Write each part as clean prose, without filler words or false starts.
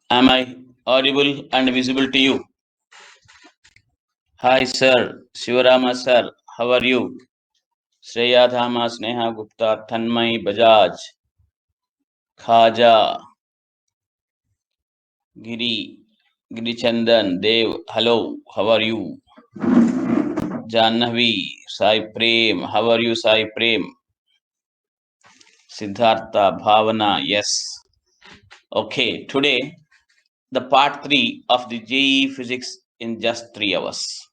Am I audible and visible to you? Hi, sir. Shivarama, sir. How are you? Shreya Dhama, Sneha Gupta, Tanmay Bajaj, Khaja, Giri, Giri Chandan, Dev. Hello. How are you? Janhavi, Sai Prem. How are you, Sai Prem? Siddhartha, Bhavana. Yes. Okay. Today, the part 3 of the JEE Physics in just 3 hours.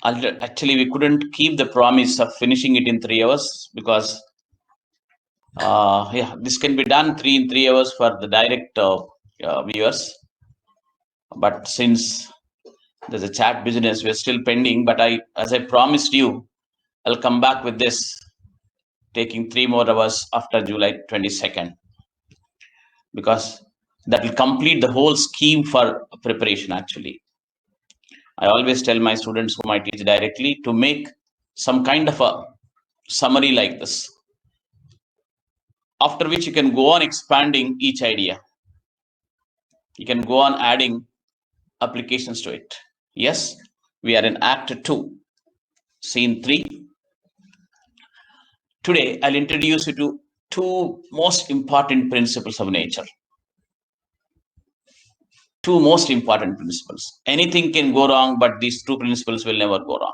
Actually, we couldn't keep the promise of finishing it in 3 hours because this can be done in 3 hours for the direct viewers. But since there's a chat business, we're still pending. But as I promised you, I'll come back with this, taking 3 more hours after July 22nd, because that will complete the whole scheme for preparation. Actually, I always tell my students whom I teach directly to make some kind of a summary like this, after which you can go on expanding each idea. You can go on adding applications to it. Yes, we are in Act 2, Scene 3. Today, I'll introduce you to two most important principles of nature. Two most important principles. Anything can go wrong, but these two principles will never go wrong.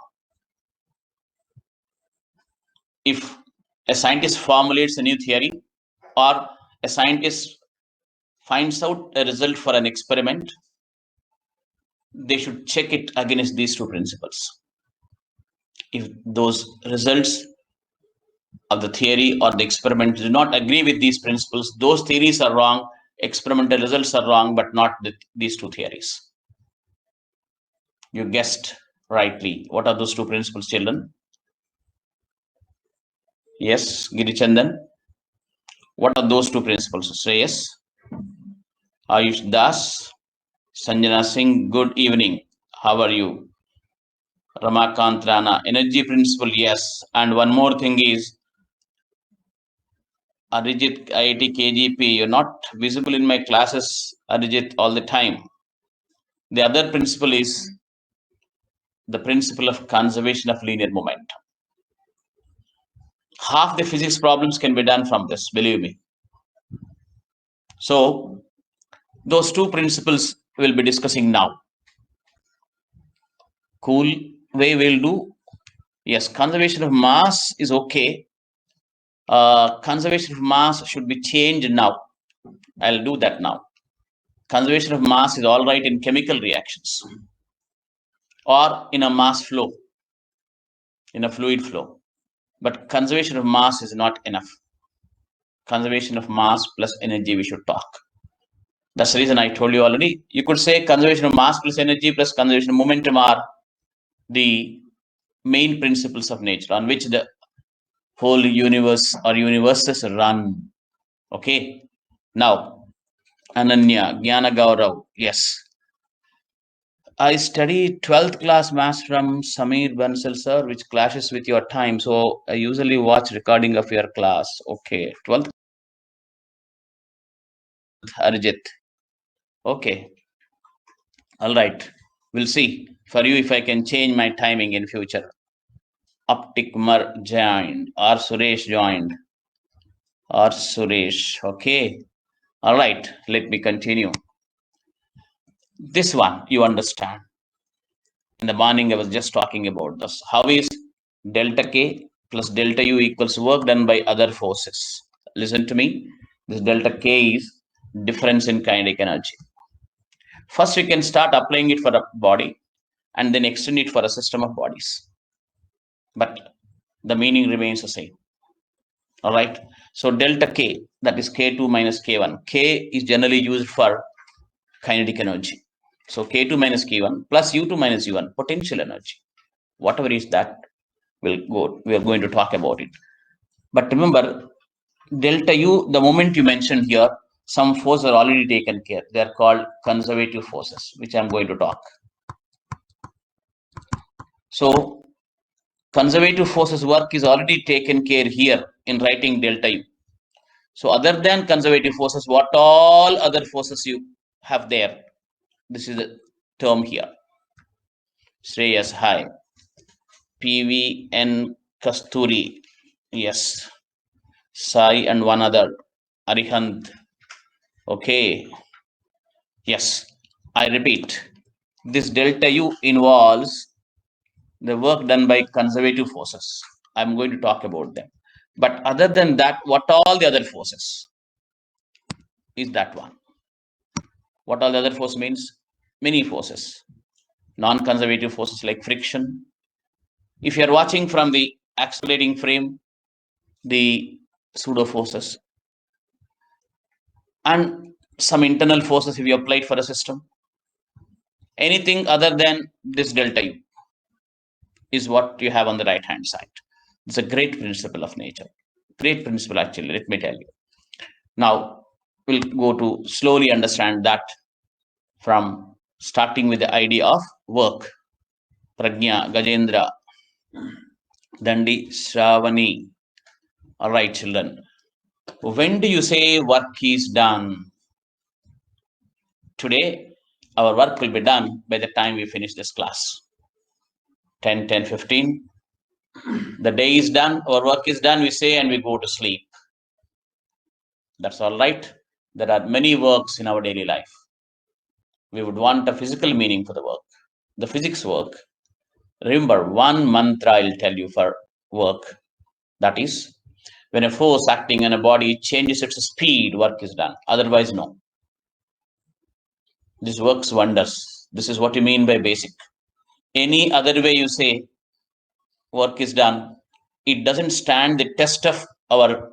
If a scientist formulates a new theory, or a scientist finds out a result for an experiment, they should check it against these two principles. If those results of the theory or the experiment do not agree with these principles, those theories are wrong, experimental results are wrong, but not these two theories. You guessed rightly. What are those two principles, children? Yes, Girichandan. What are those two principles? Say yes. Ayush Das, Sanjana Singh, good evening. How are you? Ramakant Rana, energy principle, yes. And one more thing is, Arijit IIT KGP, you're not visible in my classes, Arijit, all the time. The other principle is the principle of conservation of linear momentum. Half the physics problems can be done from this, believe me. So, those two principles we'll be discussing now. Cool way we'll do. Yes, conservation of mass is okay. Conservation of mass should be changed now. I'll do that now. Conservation of mass is all right in chemical reactions or in a mass flow, in a fluid flow. But conservation of mass is not enough. Conservation of mass plus energy we should talk. That's the reason I told you already. You could say conservation of mass plus energy plus conservation of momentum are the main principles of nature on which the whole universe or universes run. Okay. Now, Ananya, Jnana Gaurav, yes. I study 12th class maths from Samir Bansal, sir, which clashes with your time. So I usually watch recording of your class. Okay. 12th, Arijit. Okay. All right. We'll see for you if I can change my timing in future. Optic Mar joined or Suresh joined or Suresh. Okay. All right. Let me continue. This one you understand. In the morning, I was just talking about this. How is delta K plus delta U equals work done by other forces? Listen to me. This delta K is difference in kinetic energy. First, we can start applying it for a body and then extend it for a system of bodies. But the meaning remains the same. All right. So delta K, that is K2 minus K1. K is generally used for kinetic energy. So K2 minus K1 plus U2 minus U1, potential energy. Whatever is that, we are going to talk about it. But remember, delta U, the moment you mentioned here, some forces are already taken care. They are called conservative forces, which I'm going to talk. So conservative forces work is already taken care here in writing delta U. So other than conservative forces, what all other forces you have there? This is a term here. Shreyas, hi. PVN Kasturi, yes. Sai and one other, Arihant. Okay, yes. I repeat, this delta U involves the work done by conservative forces. I'm going to talk about them. But other than that, what all the other forces is that one? What all the other force means? Many forces. Non-conservative forces like friction. If you are watching from the accelerating frame, the pseudo forces, and some internal forces if you applied for a system. Anything other than this delta U is what you have on the right hand side. It's a great principle of nature. Great principle, actually, let me tell you. Now, we'll go to slowly understand that from starting with the idea of work. Pragya, Gajendra, Dandi, Shravani. All right, children. When do you say work is done? Today, our work will be done by the time we finish this class. 10, 10, 15. The day is done, our work is done, we say, and we go to sleep. That's all right. There are many works in our daily life. We would want a physical meaning for the work, the physics work. Remember, one mantra I'll tell you for work. That is, when a force acting on a body changes its speed, work is done. Otherwise, no. This works wonders. This is what you mean by basic. Any other way you say work is done, it doesn't stand the test of our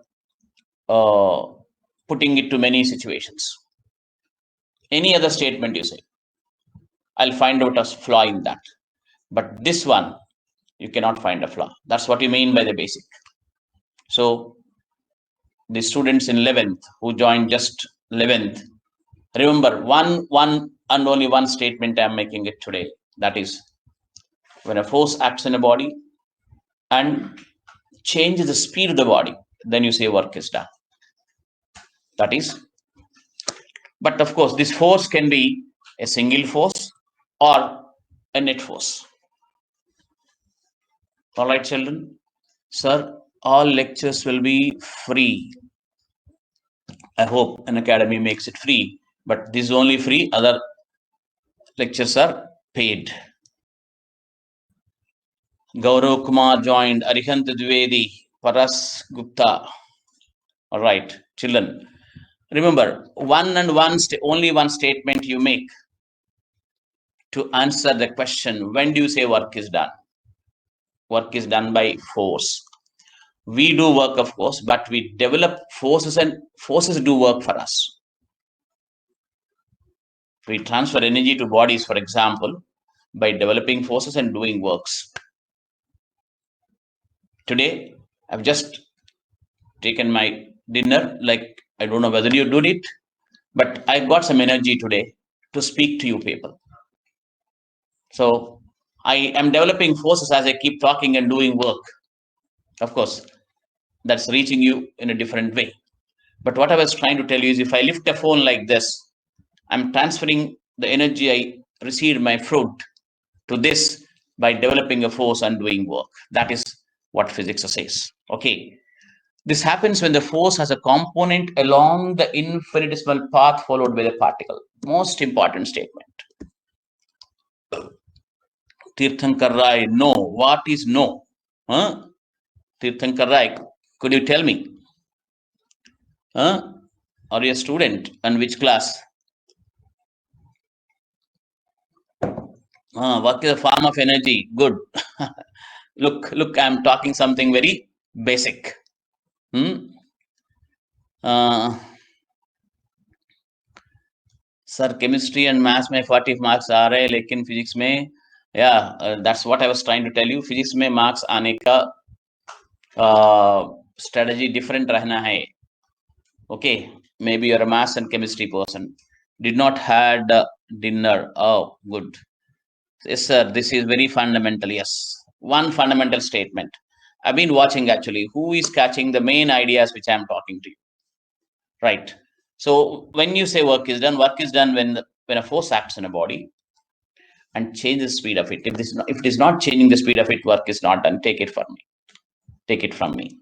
putting it to many situations. Any other statement you say, I'll find out a flaw in that. But this one, you cannot find a flaw. That's what you mean by the basic. So the students in 11th who joined just 11th, remember one and only one statement I'm making it today. That is, when a force acts in a body and changes the speed of the body, then you say work is done. That is, but of course, this force can be a single force or a net force. All right, children. Sir, all lectures will be free. I hope an academy makes it free, but this is only free. Other lectures are paid. Gaurav Kumar joined, Arihant Dwivedi, Paras Gupta. All right, children. Remember, only one statement you make to answer the question, when do you say work is done? Work is done by force. We do work, of course, but we develop forces and forces do work for us. We transfer energy to bodies, for example, by developing forces and doing works. Today, I've just taken my dinner, like I don't know whether you did it, but I got some energy today to speak to you people. So I am developing forces as I keep talking and doing work. Of course, that's reaching you in a different way. But what I was trying to tell you is if I lift a phone like this, I'm transferring the energy I received my fruit to this by developing a force and doing work. That is what physics says. Okay. This happens when the force has a component along the infinitesimal path followed by the particle. Most important statement. Tirthankar Rai, no. What is no? Huh? Tirthankar Rai, could you tell me? Huh? Are you a student? And which class? Work is a form of energy. Good. Look, I'm talking something very basic. Sir chemistry and maths में 40 marks आ रहे हैं लेकिन physics में that's what I was trying to tell you physics में marks आने का strategy different रहना है okay maybe you're a maths and chemistry person did not had dinner. Oh, good. Yes, sir. This is very fundamental. Yes, one fundamental statement. I've been watching actually. Who is catching the main ideas which I'm talking to you? right? So when you say work is done when a force acts in a body and changes the speed of it. If it is not changing the speed of it, work is not done. Take it from me. Take it from me.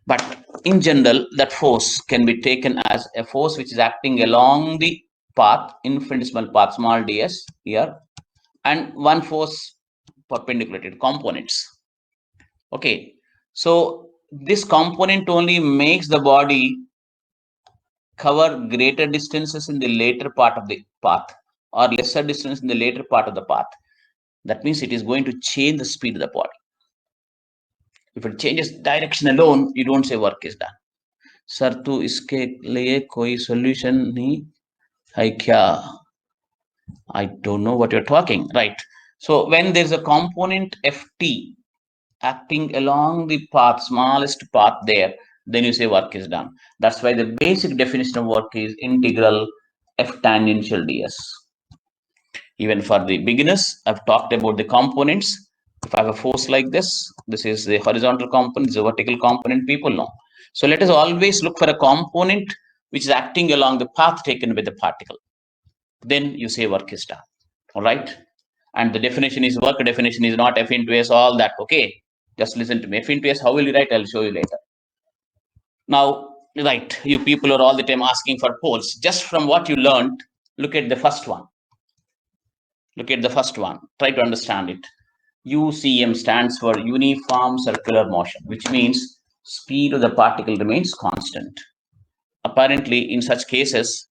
But in general, that force can be taken as a force which is acting along the path, infinitesimal path, small ds here, and one force perpendicular to components. Okay, so this component only makes the body cover greater distances in the later part of the path or lesser distance in the later part of the path. That means it is going to change the speed of the body. If it changes direction alone, you don't say work is done. Sir तो इसके लिए कोई solution नहीं है क्या? I don't know what you're talking, right? So when there's a component ft acting along the path, smallest path there, then you say work is done. That's why the basic definition of work is integral f tangential ds. Even for the beginners, I've talked about the components. If I have a force like this is the horizontal component, this is a vertical component, people know. So let us always look for a component which is acting along the path taken with the particle. Then you say work is done. All right. And the definition is work definition is not F into S, all that. Okay. Just listen to me. F into S, how will you write? I'll show you later. Now, right, you people are all the time asking for poles. Just from what you learned, look at the first one. Look at the first one. Try to understand it. UCM stands for uniform circular motion, which means speed of the particle remains constant. Apparently, in such cases,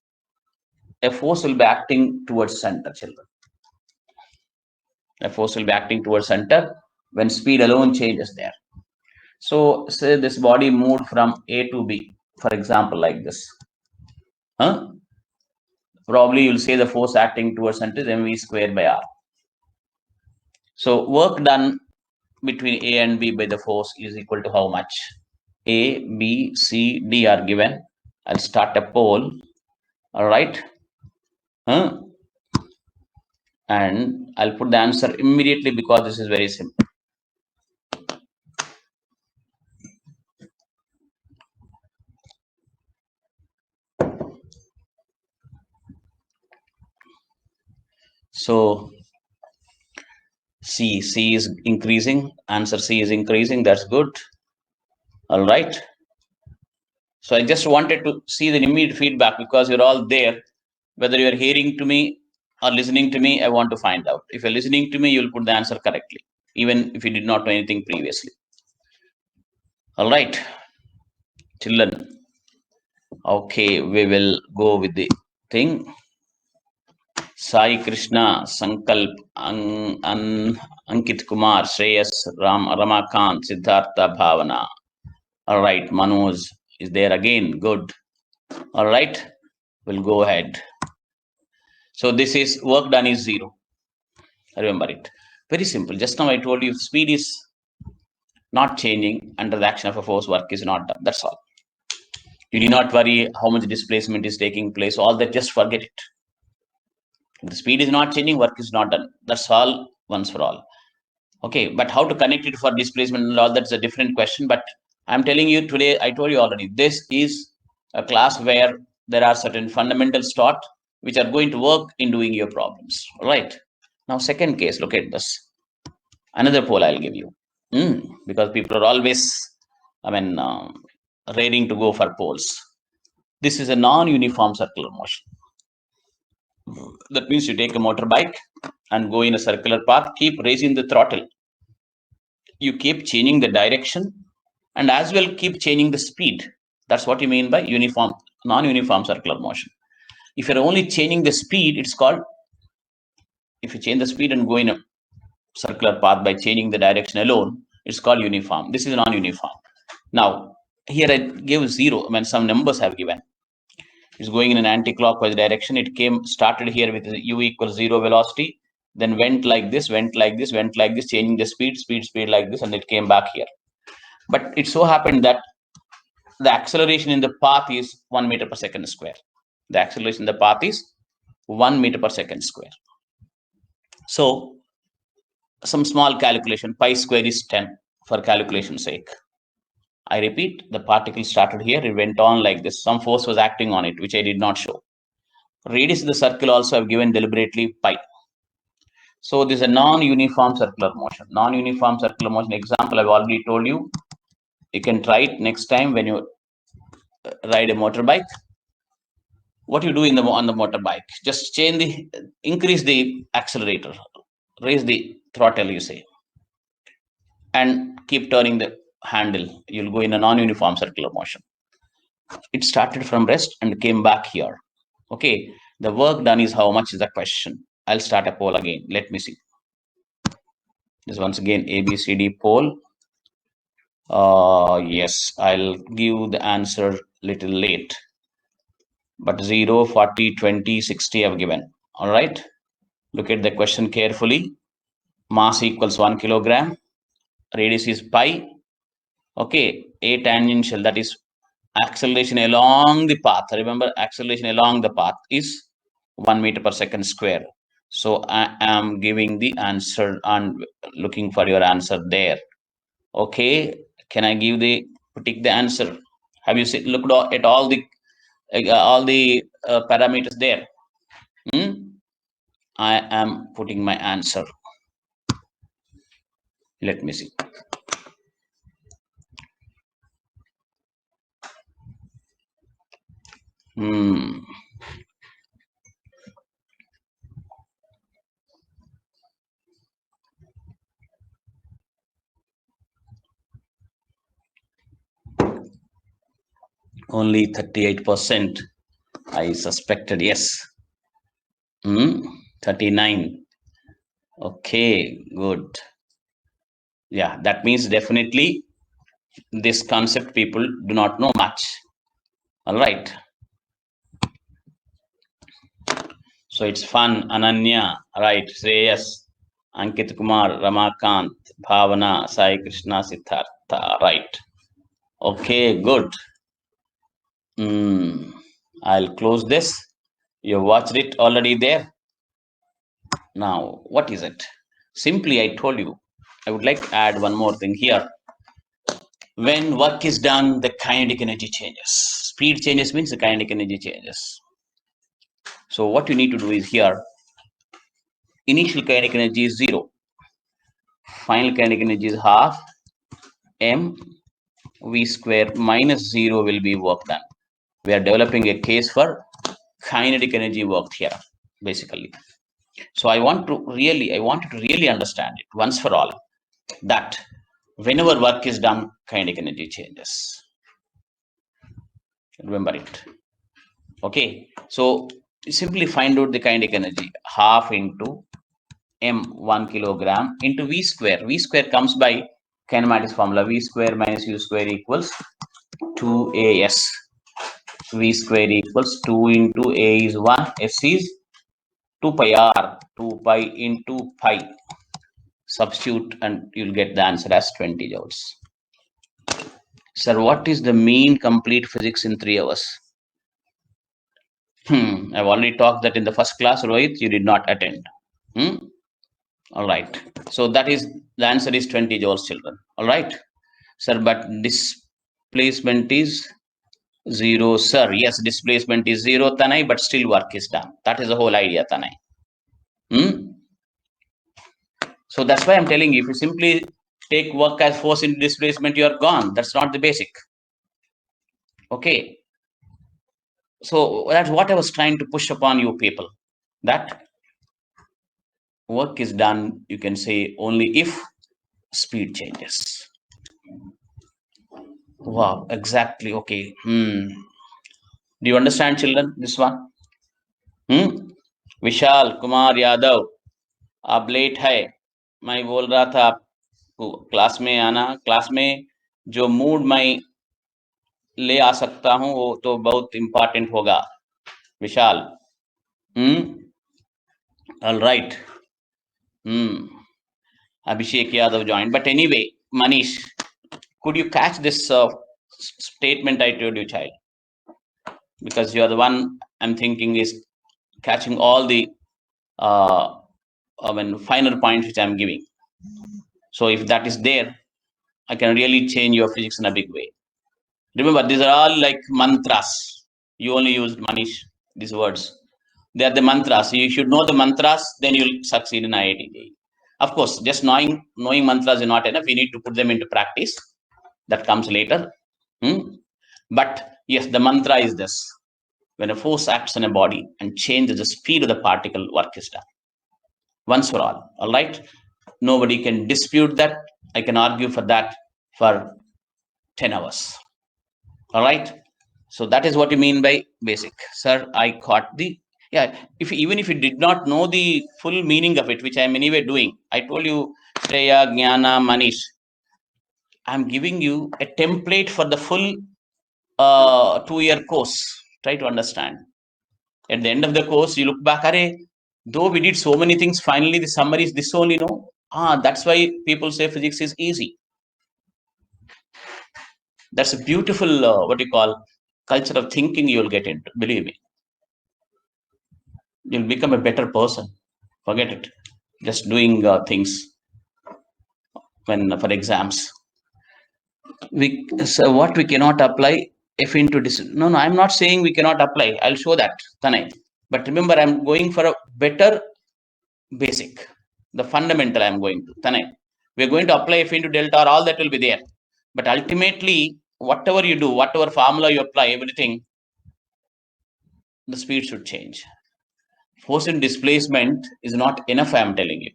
a force will be acting towards center, children. A force will be acting towards center when speed alone changes there. So, say this body moved from A to B, for example, like this. Probably you'll say the force acting towards center is mv squared by r. So, work done between A and B by the force is equal to how much? A, B, C, D are given. I'll start a pole. All right. And I'll put the answer immediately because this is very simple. So C is increasing. Answer C is increasing. That's good. All right. So I just wanted to see the immediate feedback because you're all there. Whether you're hearing to me or listening to me, I want to find out. If you're listening to me, you'll put the answer correctly, even if you did not know anything previously. All right, children. Okay, we will go with the thing. Sai Krishna, Sankalp, Ankit Kumar, Shreyas, Ramakant, Siddhartha, Bhavana. All right, Manoj is there again. Good. All right, we'll go ahead. So this is work done is 0. Remember it. Very simple. Just now I told you speed is not changing under the action of a force, work is not done. That's all. You need not worry how much displacement is taking place. All that, just forget it. The speed is not changing, work is not done. That's all once for all. Okay, but how to connect it for displacement and all, that's a different question. But I'm telling you today, I told you already, this is a class where there are certain fundamentals taught which are going to work in doing your problems. All right. Now, second case, look at this. Another pole I'll give you. Because people are always, raring to go for poles. This is a non-uniform circular motion. That means you take a motorbike and go in a circular path, keep raising the throttle. You keep changing the direction and as well keep changing the speed. That's what you mean by uniform, non-uniform circular motion. If you're only changing the speed, it's called, if you change the speed and go in a circular path by changing the direction alone, it's called uniform. This is non-uniform. Now, here I give 0 when some numbers have given. It's going in an anti-clockwise direction. It started here with u equals 0 velocity, then went like this, went like this, went like this, changing the speed like this, and it came back here. But it so happened that the acceleration in the path is 1 meter per second square. The acceleration in the path is 1 meter per second square. So some small calculation, pi square is 10 for calculation sake. I repeat, the particle started here, it went on like this. Some force was acting on it, which I did not show. Radius of the circle also I've given deliberately pi. So this is a non-uniform circular motion. Non-uniform circular motion example I've already told you. You can try it next time when you ride a motorbike. What you do on the motorbike? Just increase the accelerator, raise the throttle, you say, and keep turning the handle. You'll go in a non-uniform circular motion. It started from rest and came back here. Okay, the work done is how much is the question. I'll start a poll again. Let me see. This once again ABCD poll. Yes, I'll give the answer little late, but 0, 40, 20, 60 I've given. All right, look at the question carefully. Mass equals 1 kilogram, radius is pi. Okay, a tangential, that is acceleration along the path. Remember, acceleration along the path is 1 meter per second square. So I am giving the answer and looking for your answer there. Okay, can I take the answer? Have you looked at all the parameters there? I am putting my answer. Let me see. Only 38%. I suspected yes. 39. Okay, good. Yeah, that means definitely this concept people do not know much. All right. So it's fun. Ananya, right? Shreyas, Ankit Kumar, Ramakant, Bhavana, Sai Krishna, Siddhartha, right? Okay, good. I'll close this. You watched it already there. Now, what is it? Simply, I told you, I would like to add one more thing here. When work is done, the kinetic energy changes. Speed changes means the kinetic energy changes. So what you need to do is here, initial kinetic energy is 0. Final kinetic energy is half m v square minus 0 will be work done. We are developing a case for kinetic energy worked here, basically. So I wanted to really understand it once for all, that whenever work is done, kinetic energy changes. Remember it. Okay, so simply find out the kinetic energy. Half into m 1 kilogram into v square. V square comes by kinematics formula. V square minus u square equals 2as. V square equals 2 into a is 1, s is 2 pi r, 2 pi into pi. Substitute and you'll get the answer as 20 joules. Sir, what is the mean complete physics in 3 hours? I've already talked that in the first class, Rohit, you did not attend. All right. So that is, the answer is 20 joules, children. All right. Sir, but displacement is 0, sir. Yes, displacement is 0, Tanai, but still work is done. That is the whole idea, Tanai. So that's why I'm telling you, if you simply take work as force into displacement, you are gone. That's not the basic. Okay. So that's what I was trying to push upon you people, that work is done, you can say, only if speed changes. Wow, exactly. Okay. Do you understand, children, this one? Vishal Kumar Yadav, आप late है. मैं बोल रहा था आपको class में आना. Class में जो मूड मैं ले आ सकता हूं वो तो बहुत इंपॉर्टेंट होगा. Vishal. All right. Abhishek Yadav joined. But anyway, Manish, could you catch this statement I told you, child? Because you are the one I'm thinking is catching all the finer points which I'm giving. So if that is there, I can really change your physics in a big way. Remember, these are all like mantras. You only used, Manish, these words. They are the mantras. You should know the mantras, then you'll succeed in IIT. Of course, just knowing mantras is not enough. We need to put them into practice. That comes later. But yes, the mantra is this. When a force acts on a body and changes the speed of the particle, work is done. Once for all right? Nobody can dispute that. I can argue for that for 10 hours. All right? So that is what you mean by basic. Sir, I caught the, yeah, even if you did not know the full meaning of it, which I am anyway doing, I told you, Shreya, Jnana, Manish, I'm giving you a template for the full 2-year course. Try to understand. At the end of the course, you look back, though we did so many things, finally the summary is this only, no? That's why people say physics is easy. That's a beautiful, what you call, culture of thinking you'll get into, believe me. You'll become a better person. Forget it. Just doing things when for exams. So what we cannot apply F into this. No, I'm not saying we cannot apply. I'll show that, Tanay. But remember, I'm going for a better basic. The fundamental I'm going to. Tanay. We're going to apply F into delta or all that will be there. But ultimately, whatever you do, whatever formula you apply, everything, the speed should change. Force and displacement is not enough, I'm telling you.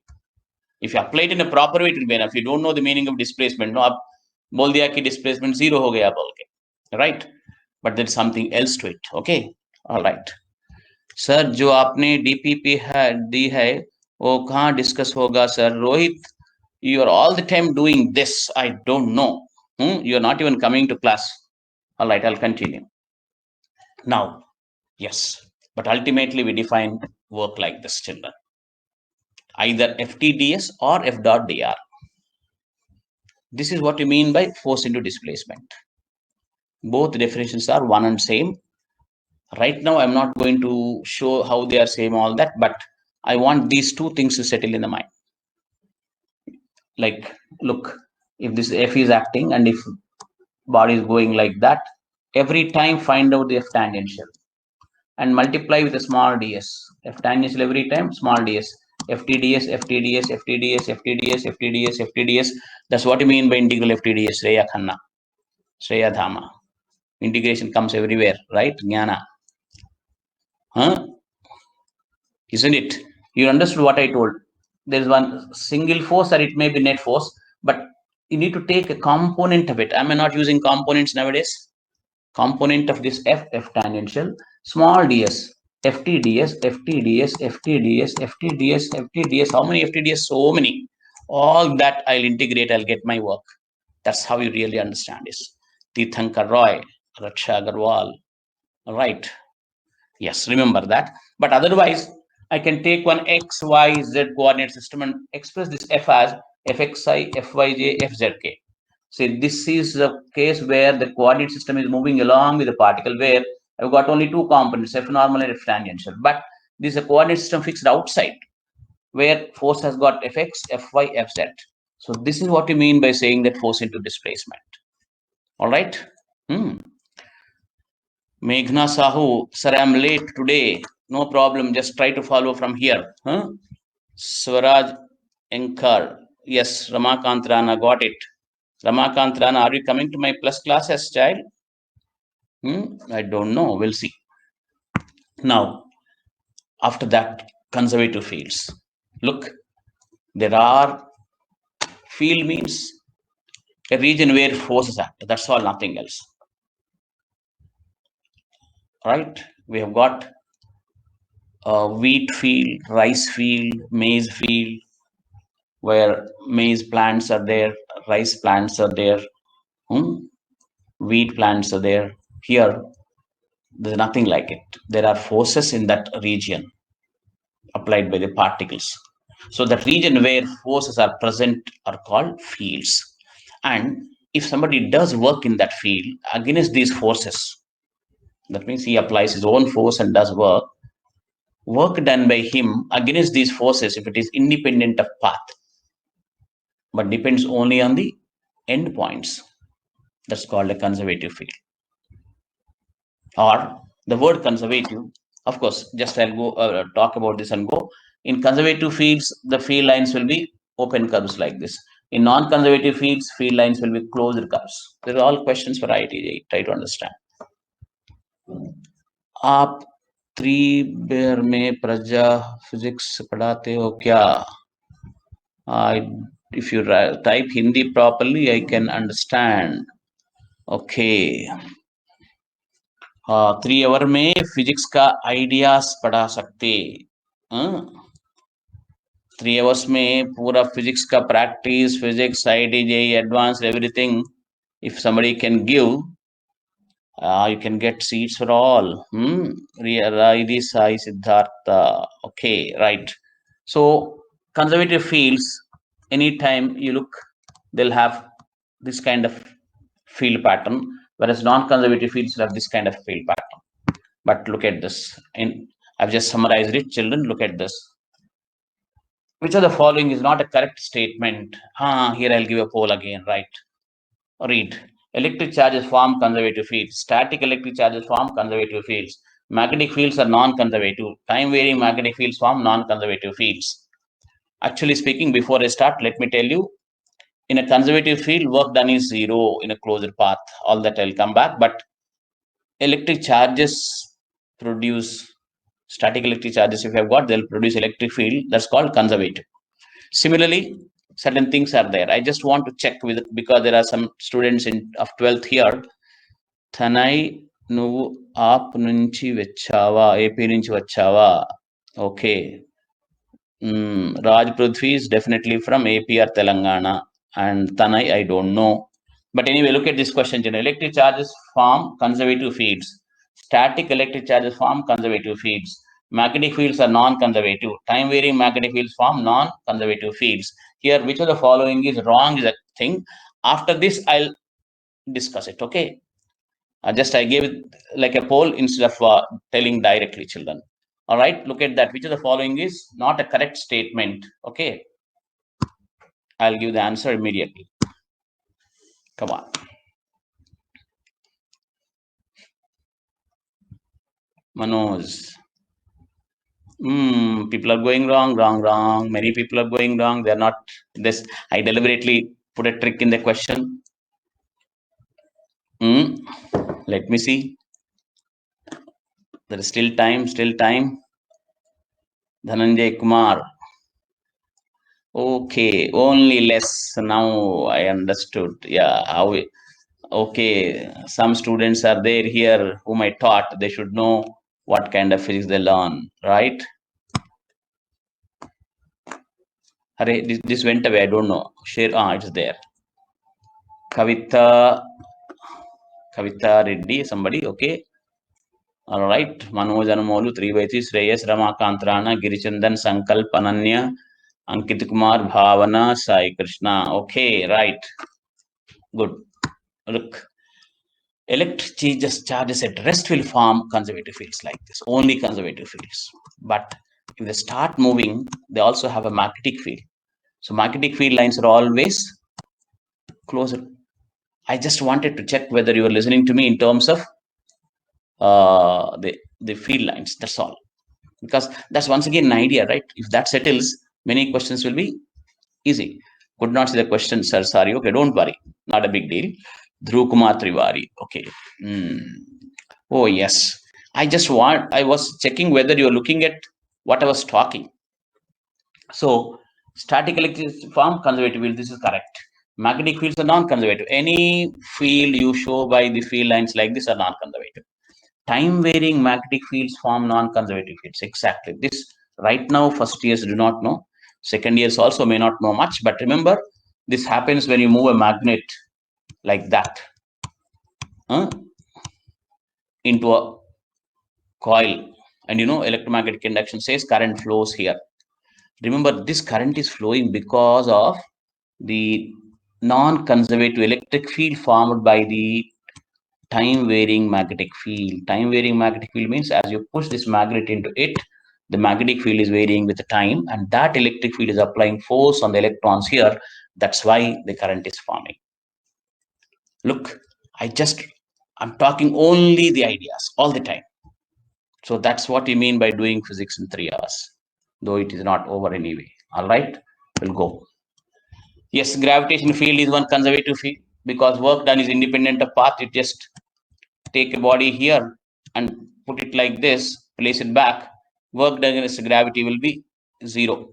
If you apply it in a proper way, it will be enough. If you don't know the meaning of displacement, no, आप बोल दिया कि displacement 0 हो गया बोल के, right? But there's something else to it. Okay, all right. Sir, जो आपने DPP है दी है, वो कहाँ discuss होगा, sir? Rohit, you are all the time doing this. I don't know. You are not even coming to class. All right, I'll continue. Now, yes, but ultimately we define work like this, children. Either FTDS or F dot dr. This is what you mean by force into displacement. Both definitions are one and same. Right now, I'm not going to show how they are same, all that, but I want these two things to settle in the mind. Like, look, if this F is acting and if body is going like that, every time find out the F tangential and multiply with a small ds. F tangential every time, small ds. FTDS, FTDS, FTDS, FTDS, FTDS, FTDS. That's what you mean by integral FTDS, Shreya Khanna, Shreya Dhama. Integration comes everywhere, right? Jnana. Isn't it? You understood what I told. There is one single force or it may be net force, but you need to take a component of it. Am I not using components nowadays? Component of this F tangential, small ds, FTDS, FTDS, FTDS, FTDS, FTDS. How many FTDS? So many. All that I'll integrate, I'll get my work. That's how you really understand this. Tirthankar Roy, Raksha Agarwal. Right. Yes, remember that. But otherwise, I can take one x, y, z coordinate system and express this f as fxi, fyj, fzk. So this is a case where the coordinate system is moving along with the particle where I've got only two components, f normal and f tangential. But this is a coordinate system fixed outside where force has got fx, fy, fz. So this is what you mean by saying that force into displacement. All right. Meghna Sahu, sir, I'm late today. No problem. Just try to follow from here. Swaraj Enkar. Yes, Ramakant Rana, got it. Ramakant Rana, are you coming to my plus classes, child? I don't know. We'll see. Now, after that, conservative fields. Look, there are field means a region where forces act. That's all, nothing else. Right? We have got wheat field, rice field, maize field, where maize plants are there, rice plants are there, wheat plants are there. Here, there's nothing like it. There are forces in that region applied by the particles. So that region where forces are present are called fields. And if somebody does work in that field against these forces, that means he applies his own force and does work done by him against these forces, if it is independent of path, but depends only on the endpoints, that's called a conservative field. Or the word conservative, of course, just I'll go talk about this and go. In conservative fields, the field lines will be open curves like this. In non-conservative fields, field lines will be closed curves. These are all questions for IIT. Try to understand. आप 3 में प्रजा physics पढ़ाते हो क्या? If you type Hindi properly, I can understand. Okay. 3 our में physics का ideas पढ़ा सकते. 3 आवर्स में पूरा फिजिक्स का practice, physics, IIT, JEE, advanced, everything. If somebody can give, you can get seats for all. Raidi Sai Siddhartha. Okay, right. So conservative fields, anytime you look, they'll have this kind of field pattern, whereas non-conservative fields will have this kind of field pattern. But look at this. I've just summarized it. Children, look at this. Which of the following is not a correct statement? Here I'll give a poll again, right? Read. Electric charges form conservative fields. Static electric charges form conservative fields. Magnetic fields are non-conservative. Time-varying magnetic fields form non-conservative fields. Actually speaking, before I start, let me tell you, in a conservative field, work done is 0 in a closed path. All that I'll come back. But electric charges produce static electric charges. If you have got, they'll produce electric field. That's called conservative. Similarly, certain things are there. I just want to check with, because there are some students of 12th here. Thanai నువ్వు ఆప్ నుంచి వచ్చావా, AP నుంచి వచ్చావా? Okay. Raj Prithvi is definitely from AP or Telangana, and Tanai I don't know. But anyway, look at this question. Electric charges form conservative fields. Static electric charges form conservative fields. Magnetic fields are non-conservative. Time-varying magnetic fields form non-conservative fields. Here, which of the following is wrong is a thing. After this, I'll discuss it. Okay. Just I gave it like a poll instead of telling directly, children. All right. Look at that. Which of the following is not a correct statement? Okay. I'll give the answer immediately. Come on. Manoj. People are going wrong. Many people are going wrong. They're not this. I deliberately put a trick in the question. Let me see. There is still time. Dhananjay Kumar. Okay, only less. Now I understood. Yeah, how okay. Some students are there here whom I taught. They should know what kind of physics they learn, right? Hare, this went away. I don't know. Share. It's there. Kavita Reddy, somebody. Okay. All right. Manoj Anumolu, 3/3, Shreyas, Ramakant Rana, Girichandan, Sankalp, Ananya, Ankit Kumar, Bhavana, Sai Krishna. Okay, right. Good. Look. Electric charges at rest will form conservative fields like this, only conservative fields. But if they start moving, they also have a magnetic field. So magnetic field lines are always closer. I just wanted to check whether you are listening to me in terms of the field lines. That's all. Because that's once again an idea, right? If that settles, many questions will be easy. Could not see the question, sir. Sorry. Okay, don't worry. Not a big deal. Dhruv Kumar Triwari. Okay. Oh, yes. I was checking whether you're looking at what I was talking. So, static electric form conservative field, this is correct. Magnetic fields are non-conservative. Any field you show by the field lines like this are non-conservative. Time-varying magnetic fields form non-conservative fields. Exactly. This right now, first years do not know. Second years also may not know much. But remember, this happens when you move a magnet like that into a coil. And electromagnetic induction says current flows here. Remember, this current is flowing because of the non-conservative electric field formed by the time-varying magnetic field. Time-varying magnetic field means as you push this magnet into it, the magnetic field is varying with the time, and that electric field is applying force on the electrons here. That's why the current is forming. Look, I just I'm talking only the ideas all the time. So that's what you mean by doing physics in 3 hours, though it is not over anyway. All right, we'll go. Yes, gravitational field is one conservative field because work done is independent of path. You just take a body here and put it like this, place it back. Work done against gravity will be 0.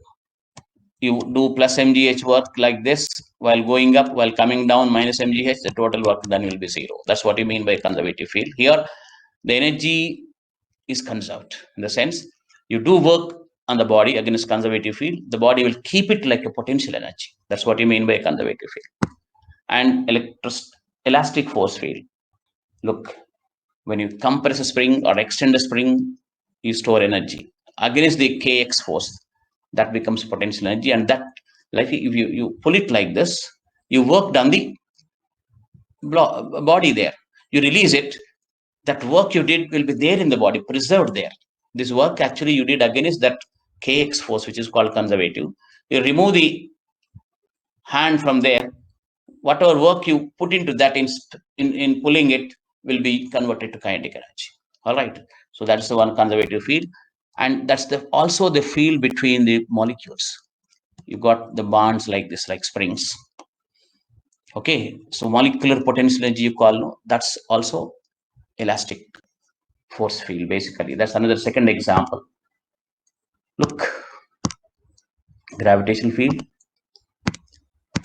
You do plus mgh work like this while going up, while coming down minus mgh, the total work done will be 0. That's what you mean by conservative field. Here, the energy is conserved in the sense you do work on the body against conservative field, the body will keep it like a potential energy. That's what you mean by conservative field. And elastic force field. Look, when you compress a spring or extend a spring, you store energy against the kx force. That becomes potential energy, and that, like if you pull it like this, you worked on the body there. You release it, that work you did will be there in the body, preserved there. This work actually you did against that kx force, which is called conservative. You remove the hand from there, whatever work you put into that in pulling it will be converted to kinetic energy. All right, so that's the one conservative field, and that's the also the field between the molecules. You got the bonds like this, like springs. Okay, so molecular potential energy you call, that's also elastic force field. Basically, that's another second example. Look, gravitational field,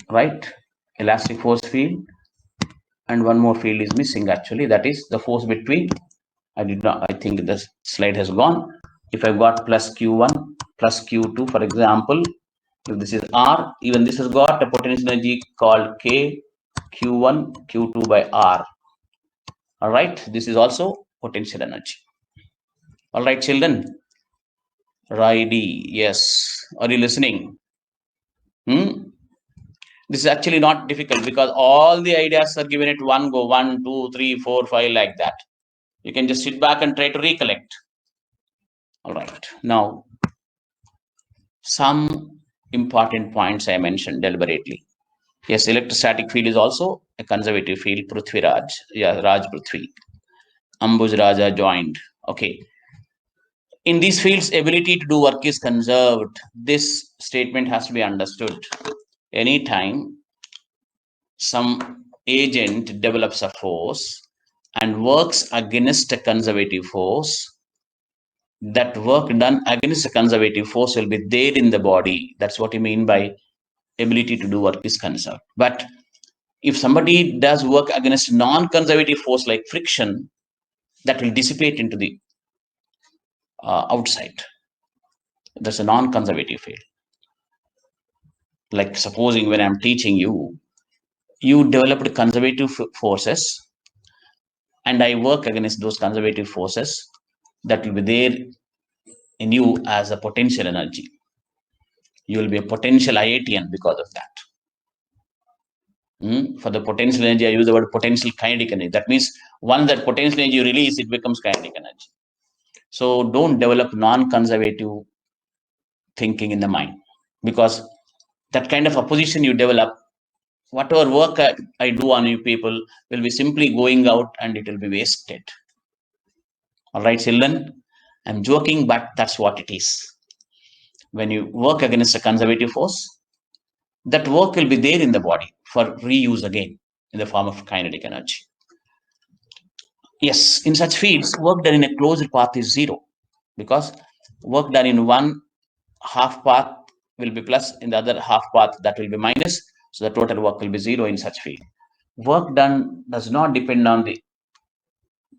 right? Elastic force field, and one more field is missing actually. That is the force between. I think the slide has gone. If I got plus Q1 plus Q2, for example, if this is R, even this has got a potential energy called K, Q1, Q2 by R. All right, this is also potential energy. All right, children. Righty, yes. Are you listening? This is actually not difficult because all the ideas are given at one go, 1, 2, 3, 4, 5, like that. You can just sit back and try to recollect. All right, now some important points I mentioned deliberately. Yes, electrostatic field is also a conservative field. Prithviraj, yeah, Raj Prithvi, Ambuj Raja joined. Okay. In these fields, ability to do work is conserved. This statement has to be understood. Anytime some agent develops a force and works against a conservative force, that work done against a conservative force will be there in the body. That's what you mean by ability to do work is conserved. But if somebody does work against non-conservative force like friction, that will dissipate into the outside. That's a non-conservative field. Like supposing when I'm teaching you, you developed conservative forces and I work against those conservative forces, that will be there in you as a potential energy. You will be a potential IATN because of that. For the potential energy, I use the word potential kinetic energy. That means once that potential energy you release, it becomes kinetic energy. So don't develop non-conservative thinking in the mind, because that kind of opposition you develop, whatever work I do on you people will be simply going out and it will be wasted. All right, children, I'm joking, but that's what it is. When you work against a conservative force, that work will be there in the body for reuse again in the form of kinetic energy. Yes, in such fields, work done in a closed path is 0, because work done in one half path will be plus, in the other half path that will be minus. So the total work will be 0 in such field. Work done does not depend on the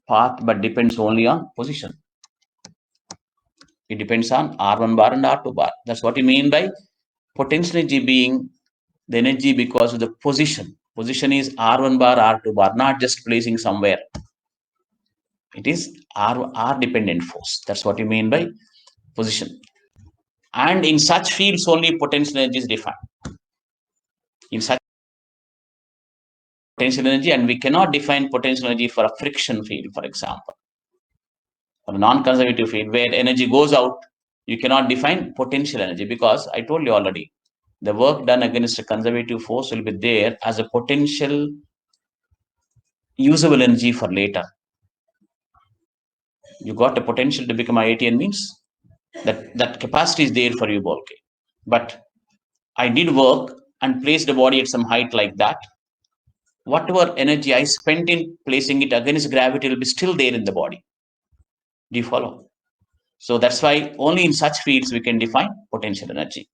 path, but depends only on position. It depends on R1 bar and R2 bar. That's what you mean by potential energy being the energy because of the position. Position is R1 bar, R2 bar, not just placing somewhere. It is R dependent force. That's what you mean by position. And in such fields, only potential energy is defined. In such potential energy, and we cannot define potential energy for a friction field, for example. For a non-conservative field where energy goes out, you cannot define potential energy, because I told you already, the work done against a conservative force will be there as a potential usable energy for later. You got a potential to become IITian means that capacity is there for you, Bolke. But I did work and placed the body at some height like that. Whatever energy I spent in placing it against gravity will be still there in the body. Do you follow? So that's why only in such fields we can define potential energy.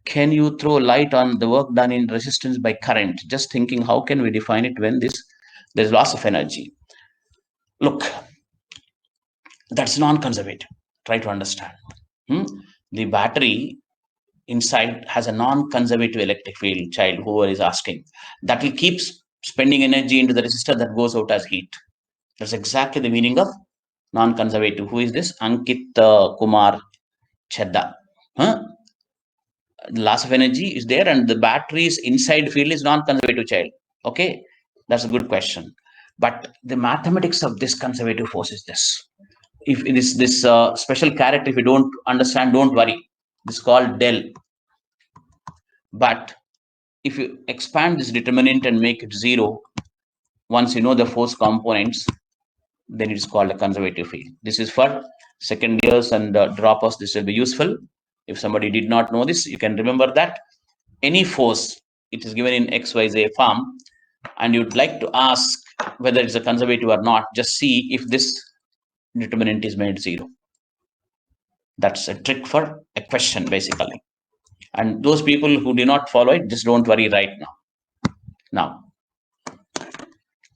Can you throw light on the work done in resistance by current? Just thinking, how can we define it when there's loss of energy? Look, that's non-conservative. Try to understand. The battery inside has a non-conservative electric field, child, whoever is asking. That will keep spending energy into the resistor that goes out as heat. That's exactly the meaning of non-conservative. Who is this? Ankit Kumar Chedda. Loss of energy is there, and the battery's inside field is non-conservative, child. Okay, that's a good question. But the mathematics of this conservative force is this. If it is this special character, if you don't understand, don't worry. This is called del. But if you expand this determinant and make it 0, once you know the force components, then it is called a conservative field. This is for second years and dropouts. This will be useful. If somebody did not know this, you can remember that any force, it is given in XYZ form, and you'd like to ask whether it's a conservative or not, just see if this determinant is made 0. That's a trick for a question, basically. And those people who do not follow it, just don't worry right now. Now,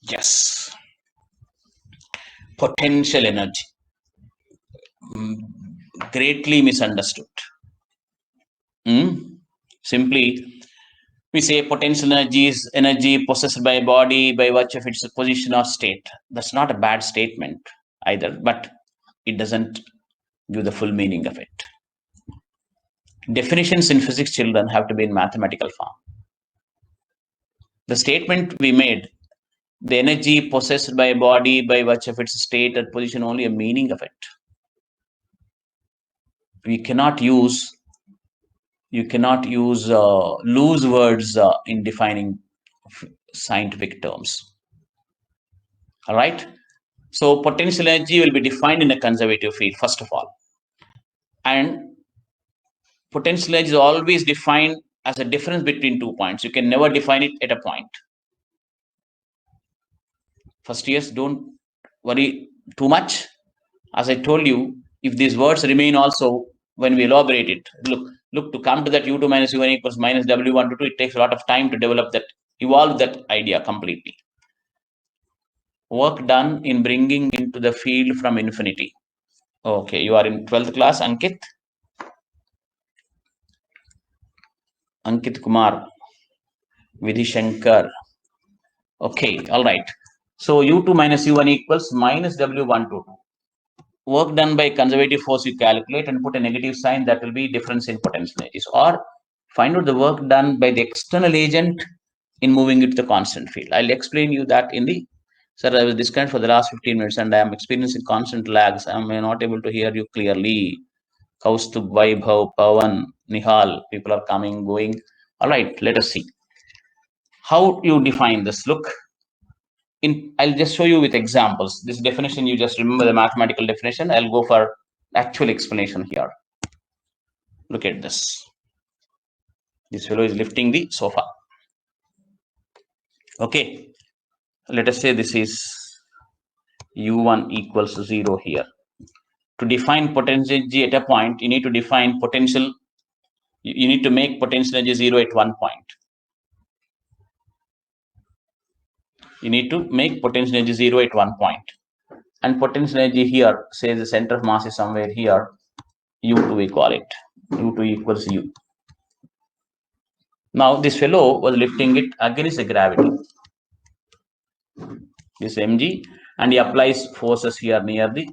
yes, potential energy, greatly misunderstood. Simply, we say potential energy is energy possessed by a body by virtue of its position or state. That's not a bad statement either, but it doesn't give the full meaning of it. Definitions in physics, children, have to be in mathematical form. The statement we made, the energy possessed by a body by virtue of its state or position, only a meaning of it. We cannot use, you cannot use loose words in defining scientific terms. All right. So potential energy will be defined in a conservative field, first of all. And potential energy is always defined as a difference between 2 points. You can never define it at a point. First years, don't worry too much. As I told you, if these words remain also when we elaborate it, look, to come to that u2 minus u1 equals minus w1 to 2, it takes a lot of time to develop that, evolve that idea completely. Work done in bringing into the field from infinity. Okay, you are in 12th class, Ankit. Ankit Kumar, Vidhi Shankar. Okay, all right. So u2 minus u1 equals minus w1 to 2. Work done by conservative force you calculate and put a negative sign, that will be difference in potential energies. Or find out the work done by the external agent in moving it to the constant field. I'll explain you that in the, sir, I was disconnected for the last 15 minutes and I am experiencing constant lags. I am not able to hear you clearly. Kaustubh, Vaibhav, Pawan, Nihal, people are coming, going. All right, let us see. How you define this? Look, I'll just show you with examples. This definition, you just remember the mathematical definition. I'll go for actual explanation here. Look at this. This fellow is lifting the sofa. Okay. Let us say this is u1 equals 0 here. To define potential energy at a point, you need to define potential. You need to make potential energy 0 at one point. You need to make potential energy 0 at one point. And potential energy here, say the center of mass is somewhere here, u2 we call it. u2 equals u. Now this fellow was lifting it against the gravity, this mg, and he applies forces here near the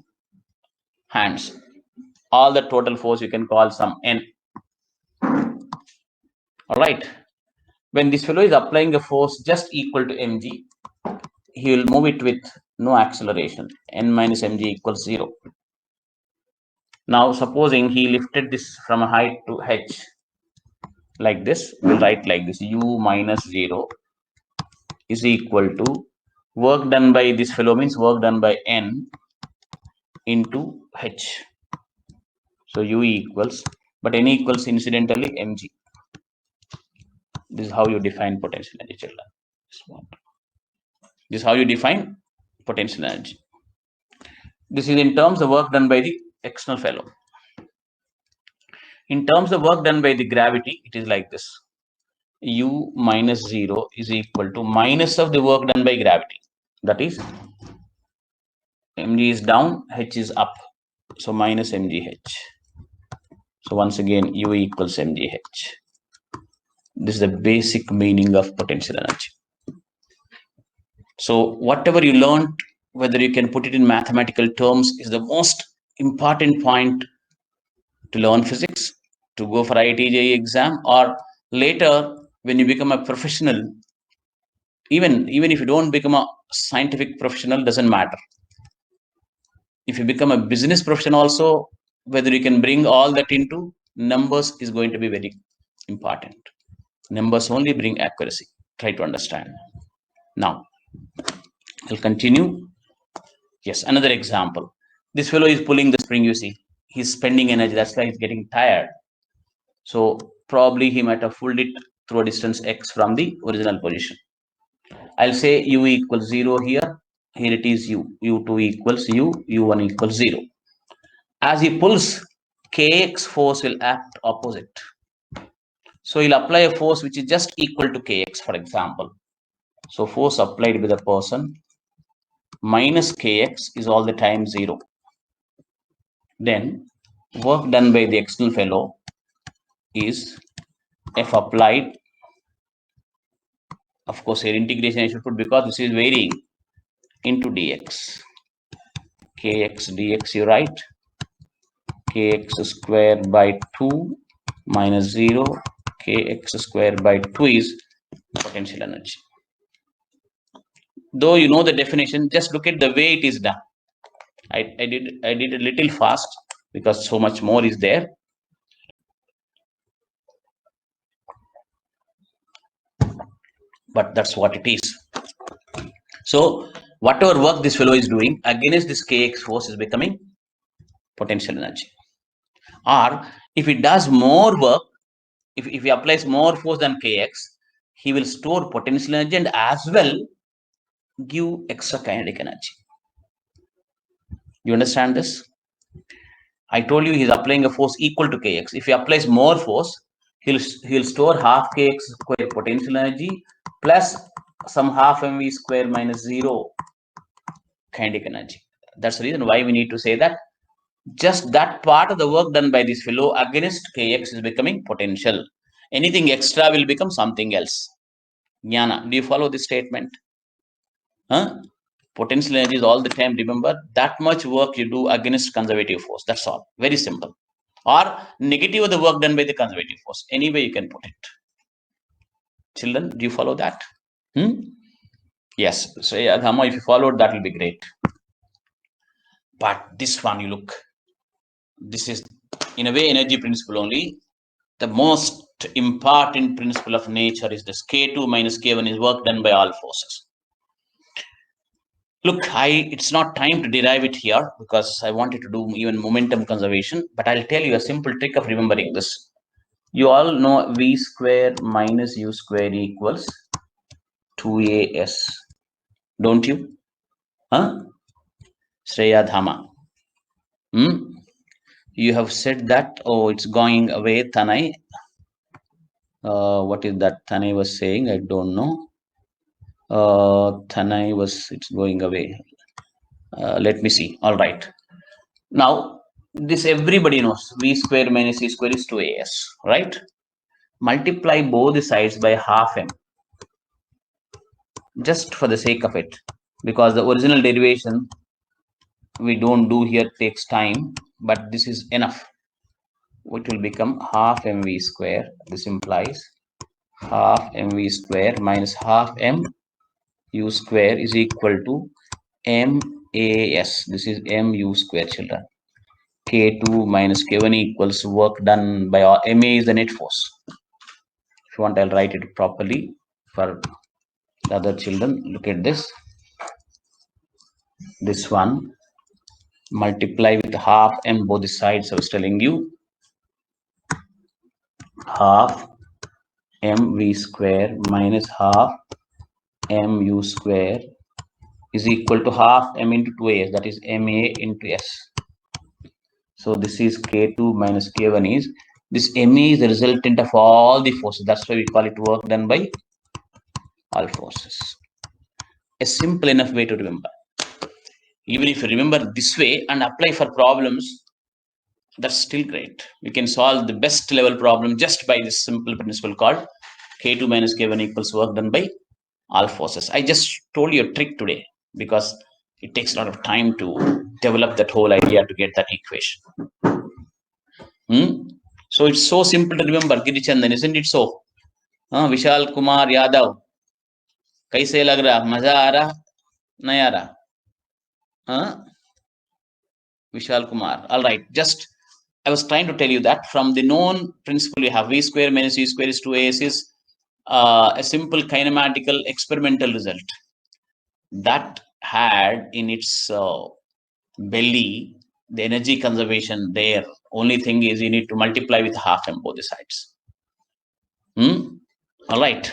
hands. All the total force you can call some n. All right. When this fellow is applying a force just equal to mg, he will move it with no acceleration. N minus mg equals 0. Now supposing he lifted this from a height to h like this, we'll write like this: u minus 0 is equal to work done by this fellow means work done by N into H. So U equals, but N equals incidentally mg. This is how you define potential energy, children. This is how you define potential energy. This is in terms of work done by the external fellow. In terms of work done by the gravity, it is like this. U minus 0 is equal to minus of the work done by gravity. That is, mg is down, h is up. So minus mgh. So once again, U equals mgh. This is the basic meaning of potential energy. So whatever you learned, whether you can put it in mathematical terms, is the most important point to learn physics, to go for IIT JEE exam, or later when you become a professional. Even if you don't become a scientific professional, doesn't matter. If you become a business professional also, whether you can bring all that into numbers is going to be very important. Numbers only bring accuracy. Try to understand. Now I'll continue. Yes, another example. This fellow is pulling the spring, you see. He's spending energy, that's why he's getting tired. So probably he might have pulled it through a distance x from the original position. I'll say U equals 0 here. Here it is U. U2 equals U. U1 equals 0. As he pulls, kx force will act opposite. So he'll apply a force which is just equal to kx, for example. So force applied by the person minus kx is all the time 0. Then work done by the external fellow is F applied. Of course, here integration I should put because this is varying, into dx. Kx dx, you write kx square by 2 minus 0. Kx square by 2 is potential energy. Though you know the definition, just look at the way it is done. I did a little fast because so much more is there. But that's what it is. So whatever work this fellow is doing against this kx force is becoming potential energy. Or if he does more work, if he applies more force than kx, he will store potential energy and as well give extra kinetic energy. You understand this? I told you he's applying a force equal to kx. If he applies more force, he'll store half kx square potential energy plus some half mv square minus 0 kinetic energy. That's the reason why we need to say that just that part of the work done by this fellow against kx is becoming potential. Anything extra will become something else. Jnana, do you follow this statement? Potential energy is all the time, remember, that much work you do against conservative force. That's all. Very simple. Or negative of the work done by the conservative force. Any way you can put it. Children, do you follow that? Yes. So Adhama, if you followed, that will be great. But this one, you look, this is in a way energy principle only. The most important principle of nature is this K2 minus K1 is work done by all forces. Look, it's not time to derive it here because I wanted to do even momentum conservation, but I'll tell you a simple trick of remembering this. You all know V square minus U square equals 2AS, don't you? Shreya Dhama. You have said that. Oh, it's going away, Tanay. What is that Tanay was saying? I don't know. Tanay was, it's going away. Let me see. All right. Now, this everybody knows. V square minus C square is 2AS, right? Multiply both the sides by half m. Just for the sake of it. Because the original derivation we don't do here, takes time. But this is enough. It will become half mv square. This implies half mv square minus half m u square is equal to MAS. This is mu square, children. K2 minus K1 equals work done by MA is the net force. If you want, I'll write it properly for the other children. Look at this. this one, multiply with half m both the sides. I was telling you, half mv square minus half mu square is equal to half m into 2as, that is ma into s. So this is K2 minus K1 is, this ma is the resultant of all the forces. That's why we call it work done by all forces. A simple enough way to remember. Even if you remember this way and apply for problems, that's still great. We can solve the best level problem just by this simple principle called K2 minus K1 equals work done by all forces. I just told you a trick today because it takes a lot of time to develop that whole idea to get that equation. So it's so simple to remember, Girichandan, isn't it so? Vishal Kumar Yadav, kaise lag raha? Maza aa raha? Nahi aa raha? Vishal Kumar. All right. Just I was trying to tell you that from the known principle you have v square minus v square is 2as is a simple kinematical experimental result that had in its belly the energy conservation there. Only thing is you need to multiply with half on both the sides. All right.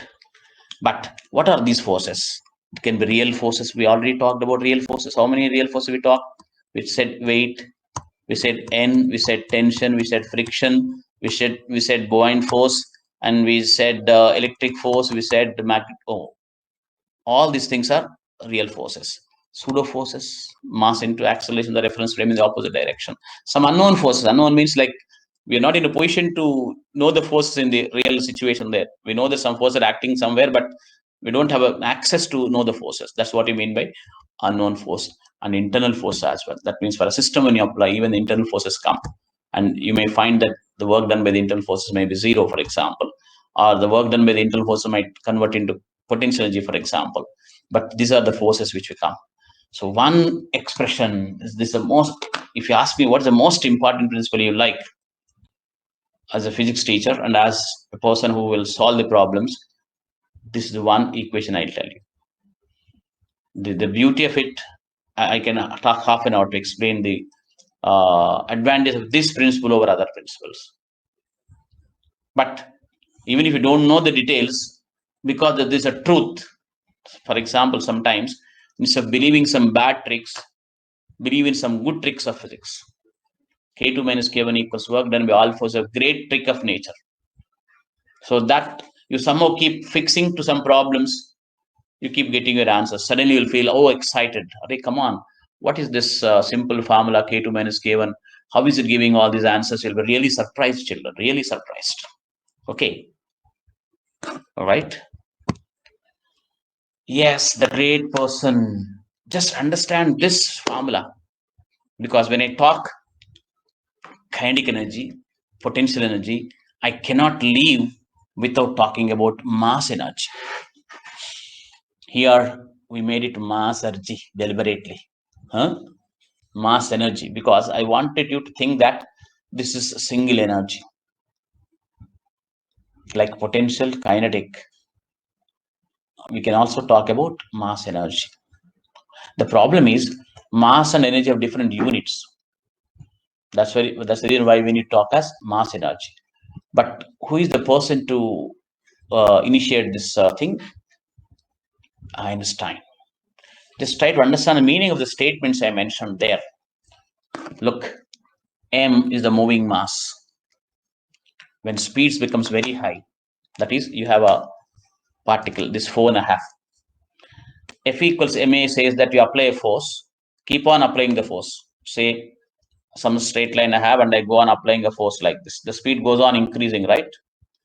But what are these forces? It can be real forces. We already talked about real forces. How many real forces we talked? We said weight, we said N, we said tension, we said friction, we said buoyant force, and we said electric force, we said magnetic. Oh, all these things are real forces. Pseudo forces, mass into acceleration, the reference frame in the opposite direction. Some unknown forces. Unknown means like we are not in a position to know the forces in the real situation there. We know that some forces are acting somewhere, but we don't have access to know the forces. That's what you mean by unknown force. And internal force as well. That means for a system when you apply, even the internal forces come. And you may find that the work done by the internal forces may be zero, for example, or the work done by the internal forces might convert into potential energy, for example. But these are the forces which will come. So one expression is this the most, if you ask me what's the most important principle you like as a physics teacher and as a person who will solve the problems, this is the one equation I'll tell you. The beauty of it, I can talk half an hour to explain the advantage of this principle over other principles. But even if you don't know the details, because there's a truth, for example, sometimes instead of believing some bad tricks, believe in some good tricks of physics. K2 minus K1 equals work done by all forces, a great trick of nature. So that you somehow keep fixing to some problems, you keep getting your answers. Suddenly you'll feel, oh, excited. Hey, come on. What is this simple formula K2 minus K1? How is it giving all these answers? You'll be really surprised, children, really surprised. Okay. All right. Yes, the great person. Just understand this formula. Because when I talk kinetic energy, potential energy, I cannot leave without talking about mass energy. Here we made it mass energy deliberately. Mass energy, because I wanted you to think that this is a single energy, like potential, kinetic. We can also talk about mass energy. The problem is mass and energy have different units. That's the reason why we need to talk as mass energy. But who is the person to initiate this thing? Einstein. Just try to understand the meaning of the statements I mentioned there. Look, m is the moving mass. When speeds becomes very high, that is, you have a particle, this 4.5. F equals ma says that you apply a force, keep on applying the force. Say some straight line I have and I go on applying a force like this. The speed goes on increasing, right?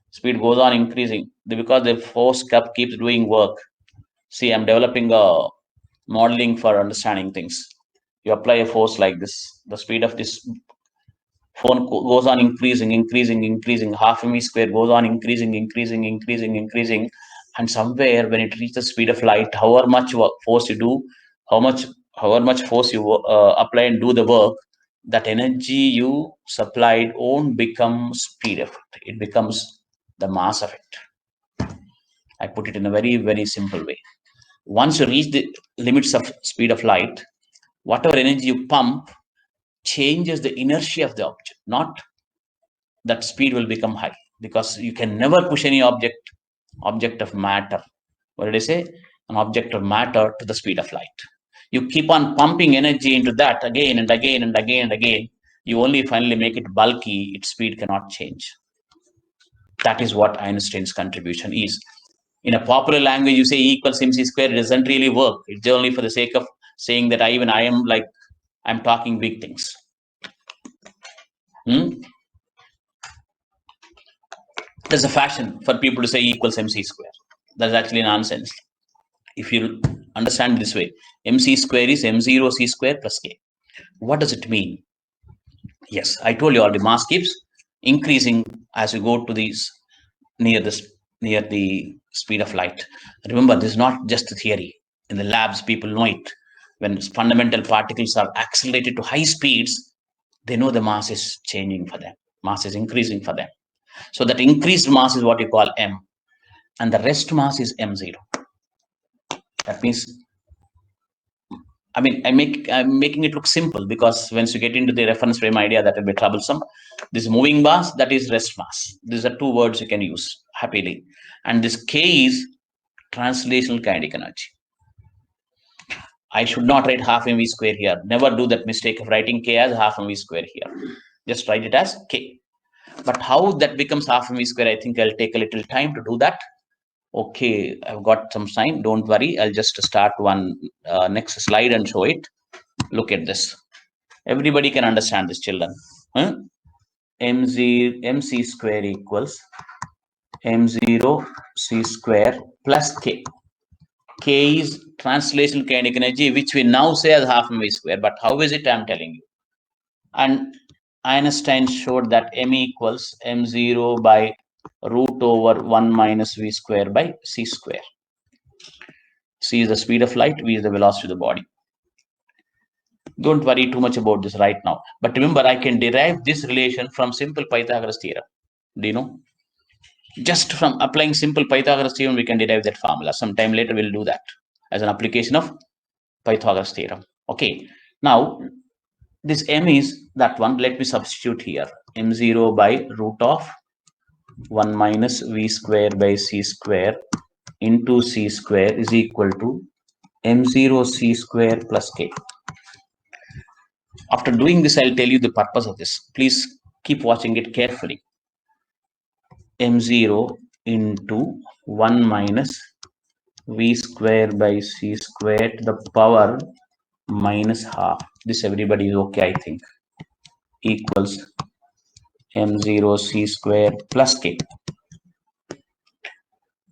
Speed goes on increasing because the force keeps doing work. See, I'm developing a modeling for understanding things. You apply a force like this, the speed of this phone goes on increasing, half m square goes on increasing, and somewhere when it reaches the speed of light, however much force you do, however much force you apply and do the work, that energy you supplied won't become speed of it. It becomes the mass of it. I put it in a very, very simple way. Once you reach the limits of speed of light, whatever energy you pump changes the inertia of the object, not that speed will become high, because you can never push any object of matter. What did I say? An object of matter to the speed of light. You keep on pumping energy into that again and again and again and again. You only finally make it bulky. Its speed cannot change. That is what Einstein's contribution is. In a popular language, you say E equals mc squared. It doesn't really work. It's only for the sake of saying that I am like I'm talking big things. There's a fashion for people to say E equals mc square. That's actually nonsense. If you understand this way, mc square is m0 c square plus k. What does it mean? Yes, I told you already, mass keeps increasing as you go to these near the speed of light. Remember, this is not just a theory. In the labs, people know it. When fundamental particles are accelerated to high speeds, they know the mass is changing for them. Mass is increasing for them. So that increased mass is what you call m, and the rest mass is m0. That means, I'm making it look simple, because once you get into the reference frame idea, that will be troublesome. This moving mass, that is rest mass. These are two words you can use happily. And this K is translational kinetic energy. I should not write half mv square here. Never do that mistake of writing K as half mv square here. Just write it as K. But how that becomes half mv square, I think I'll take a little time to do that. Okay, I've got some sign. Don't worry. I'll just start one next slide and show it. Look at this. Everybody can understand this, children. mc square equals m0 c square plus k. K is translational kinetic energy, which we now say as half mv square. But how is it? I'm telling you. And Einstein showed that m equals m0 by root over 1 minus v square by c square. C is the speed of light, v is the velocity of the body. Don't worry too much about this right now. But remember, I can derive this relation from simple Pythagoras theorem. Do you know? Just from applying simple Pythagoras theorem, we can derive that formula. Sometime later, we'll do that as an application of Pythagoras theorem. Okay. Now, this m is that one. Let me substitute here. m0 by root of 1 minus v square by c square into c square is equal to m0 c square plus k. After doing this, I'll tell you the purpose of this. Please keep watching it carefully. m0 into 1 minus v square by c square to the power minus half. This everybody is okay, I think. Equals m0 c square plus k.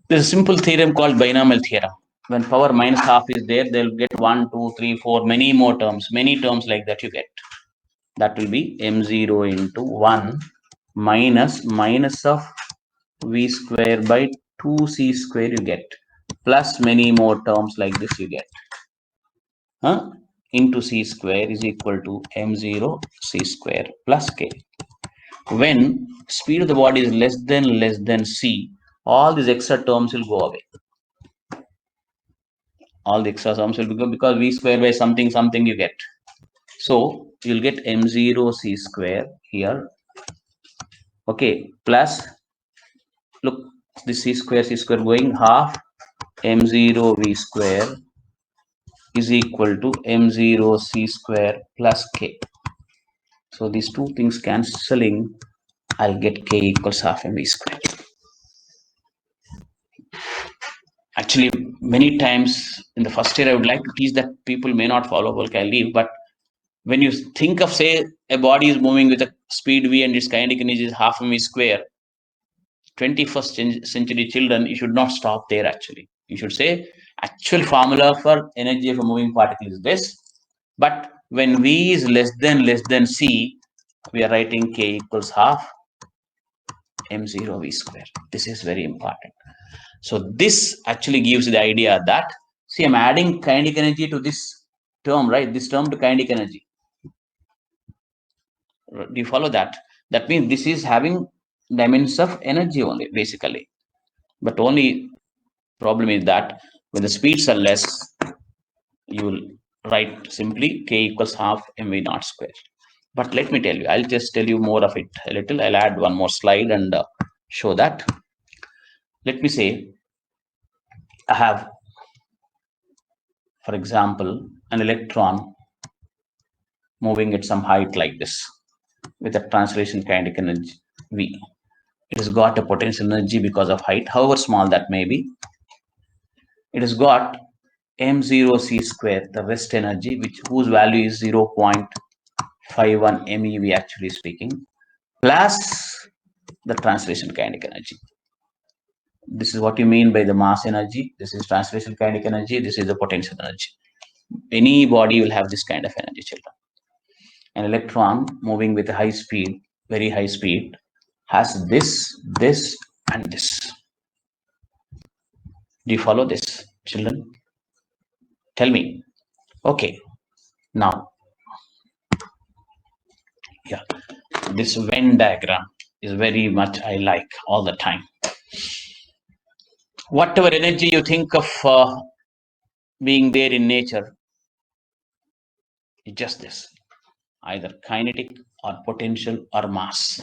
There's a simple theorem called binomial theorem. When power minus half is there, they'll get 1, 2, 3, 4, many more terms. Many terms like that you get. That will be m0 into 1 minus of v square by 2c square you get, plus many more terms like this you get, into c square is equal to m0 c square plus k. When speed of the body is less than c, all these extra terms will go away. All the extra terms will go, because v square by something you get. So you'll get m0 c square here. Okay, plus, look, this c square going half m0 v square is equal to m0 c square plus k. So these two things cancelling, I'll get k equals half mv square. Actually, many times in the first year, I would like to teach that people may not follow Volk-I-Leave, but when you think of, say, a body is moving with a speed v and its kinetic energy is half mv square, 21st century children, you should not stop there actually. You should say, actual formula for energy of a moving particle is this, but when v is less than c, we are writing k equals half m0 v square. This is very important. So this actually gives the idea that, see, I'm adding kinetic energy to this term, right? This term to kinetic energy. Do you follow that? That means this is having dimensions of energy only, basically. But only problem is that when the speeds are less, you will write simply K equals half mv naught square. But let me tell you, I'll just tell you more of it a little. I'll add one more slide and show that. Let me say I have, for example, an electron moving at some height like this with a translation kinetic energy V. It has got a potential energy because of height, however small that may be. It has got m0 c square, the rest energy, whose value is 0.51 MeV actually speaking, plus the translation kinetic energy. This is what you mean by the mass energy. This is translation kinetic energy. This is the potential energy. Any body will have this kind of energy, children. An electron moving with a high speed, very high speed, has this, and this. Do you follow this, children? Tell me. Okay. Now, yeah, this Venn diagram is very much I like all the time. Whatever energy you think of being there in nature, it's just this, either kinetic or potential or mass.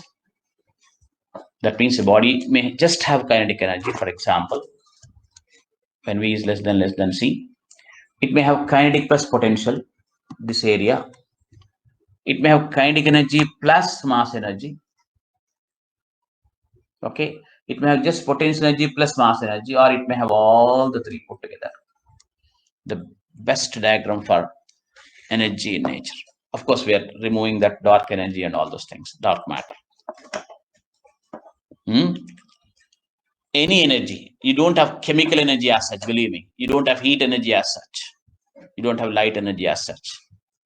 That means the body may just have kinetic energy. For example, when V is less than C, it may have kinetic plus potential, this area. It may have kinetic energy plus mass energy. Okay, it may have just potential energy plus mass energy, or it may have all the three put together. The best diagram for energy in nature. Of course, we are removing that dark energy and all those things, dark matter. Any energy, you don't have chemical energy as such, believe me. You don't have heat energy as such. You don't have light energy as such.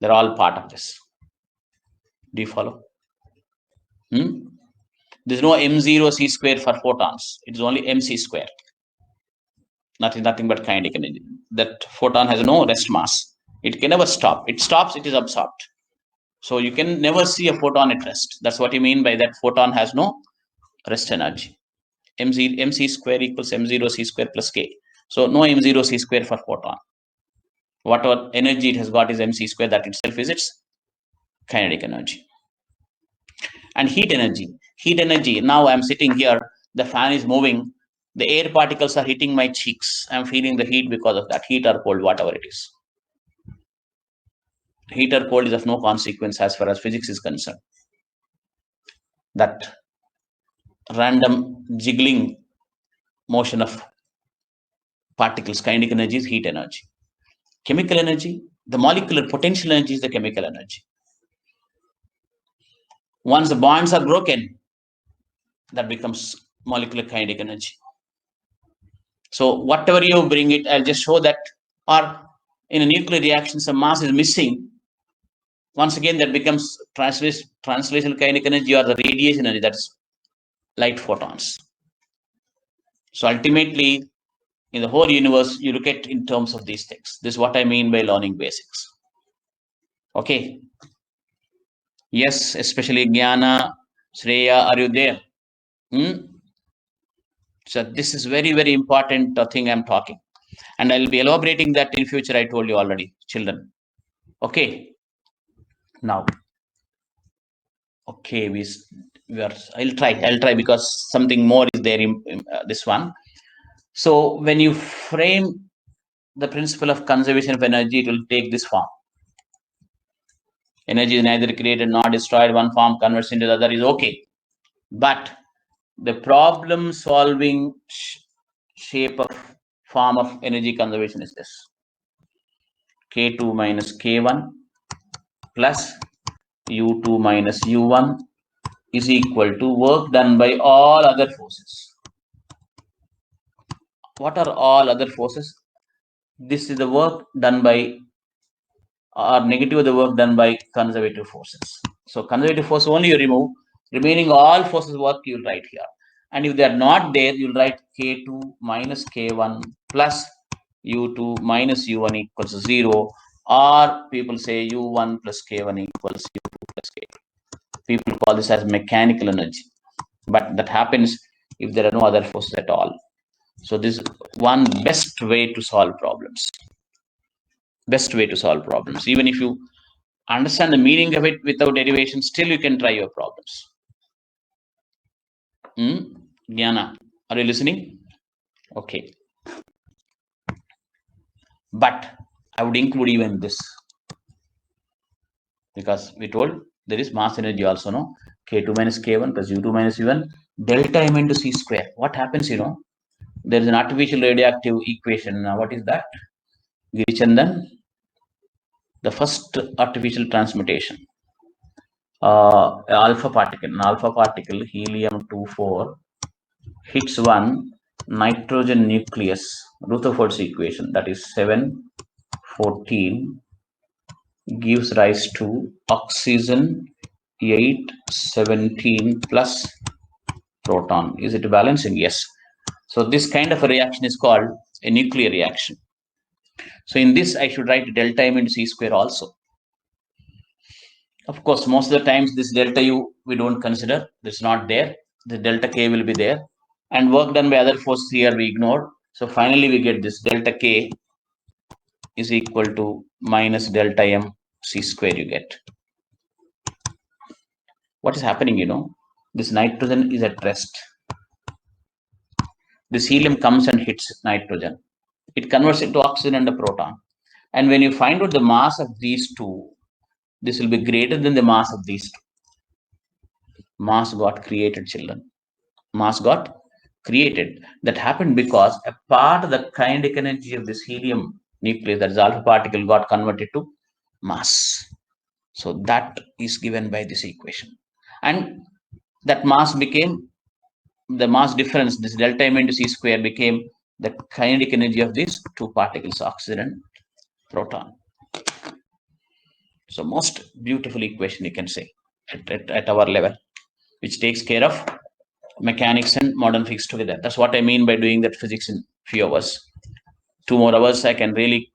They're all part of this. Do you follow? There's no m0 c square for photons. It's only mc square. Nothing but kinetic energy. That photon has no rest mass. It can never stop. It stops, it is absorbed. So you can never see a photon at rest. That's what you mean by that photon has no rest energy. mc square equals m0 c square plus k. So no m0 c square for photon. Whatever energy it has got is mc square. That itself is its kinetic energy. And heat energy. Now I'm sitting here, the fan is moving, the air particles are hitting my cheeks. I'm feeling the heat because of that, heat or cold, whatever it is. Heat or cold is of no consequence as far as physics is concerned. That random jiggling motion of particles, kinetic energy is heat energy. Chemical energy, the molecular potential energy is the chemical energy. Once the bonds are broken, that becomes molecular kinetic energy. So whatever you bring it, I'll just show that, or in a nuclear reaction, some mass is missing. Once again, that becomes translational kinetic energy or the radiation energy, that's light photons. So ultimately, in the whole universe, you look at in terms of these things. This is what I mean by learning basics. Okay. Yes, especially Jnana, Shreya, are you there? So this is very, very important thing I'm talking. And I'll be elaborating that in future, I told you already, children. Okay. Now, okay, I'll try because something more is there in this one. So when you frame the principle of conservation of energy, it will take this form. Energy is neither created nor destroyed. One form converts into the other is okay. But the problem solving shape of form of energy conservation is this. K2 minus K1 plus U2 minus U1 is equal to work done by all other forces. What are all other forces? This is the work done by, or negative of the work done by conservative forces. So conservative force only you remove, remaining all forces work you'll write here. And if they are not there, you'll write K2 minus K1 plus U2 minus U1 equals 0, or people say U1 plus K1 equals U2 plus K2. People call this as mechanical energy, but that happens if there are no other forces at all. So this is one best way to solve problems. best way to solve problems. Even if you understand the meaning of it without derivation, still you can try your problems. Jnana, are you listening? Okay. But I would include even this, because we told there is mass energy also, no? K2 minus K1 plus U2 minus U1 delta M into C square. What happens, there is an artificial radioactive equation. Now, what is that? Girichandan, the first artificial transmutation. Alpha particle. An alpha particle, helium-24, hits one nitrogen nucleus, Rutherford's equation, that is 714, gives rise to oxygen 817 plus proton. Is it balancing? Yes. So this kind of a reaction is called a nuclear reaction. So in this, I should write delta M into C square also. Of course, most of the times this delta U we don't consider. It's not there. The delta K will be there. And work done by other forces here we ignore. So finally we get this delta K is equal to minus delta M C square you get. What is happening, this nitrogen is at rest. This helium comes and hits nitrogen. It converts into oxygen and a proton. And when you find out the mass of these two, this will be greater than the mass of these two. Mass got created, children. Mass got created. That happened because a part of the kinetic energy of this helium nucleus, that is alpha particle, got converted to mass. So that is given by this equation. And that mass became the mass difference, this delta M into C square became the kinetic energy of these two particles, oxygen and proton. So most beautiful equation you can say at our level, which takes care of mechanics and modern physics together. That's what I mean by doing that physics in few hours. 2 more hours I can really,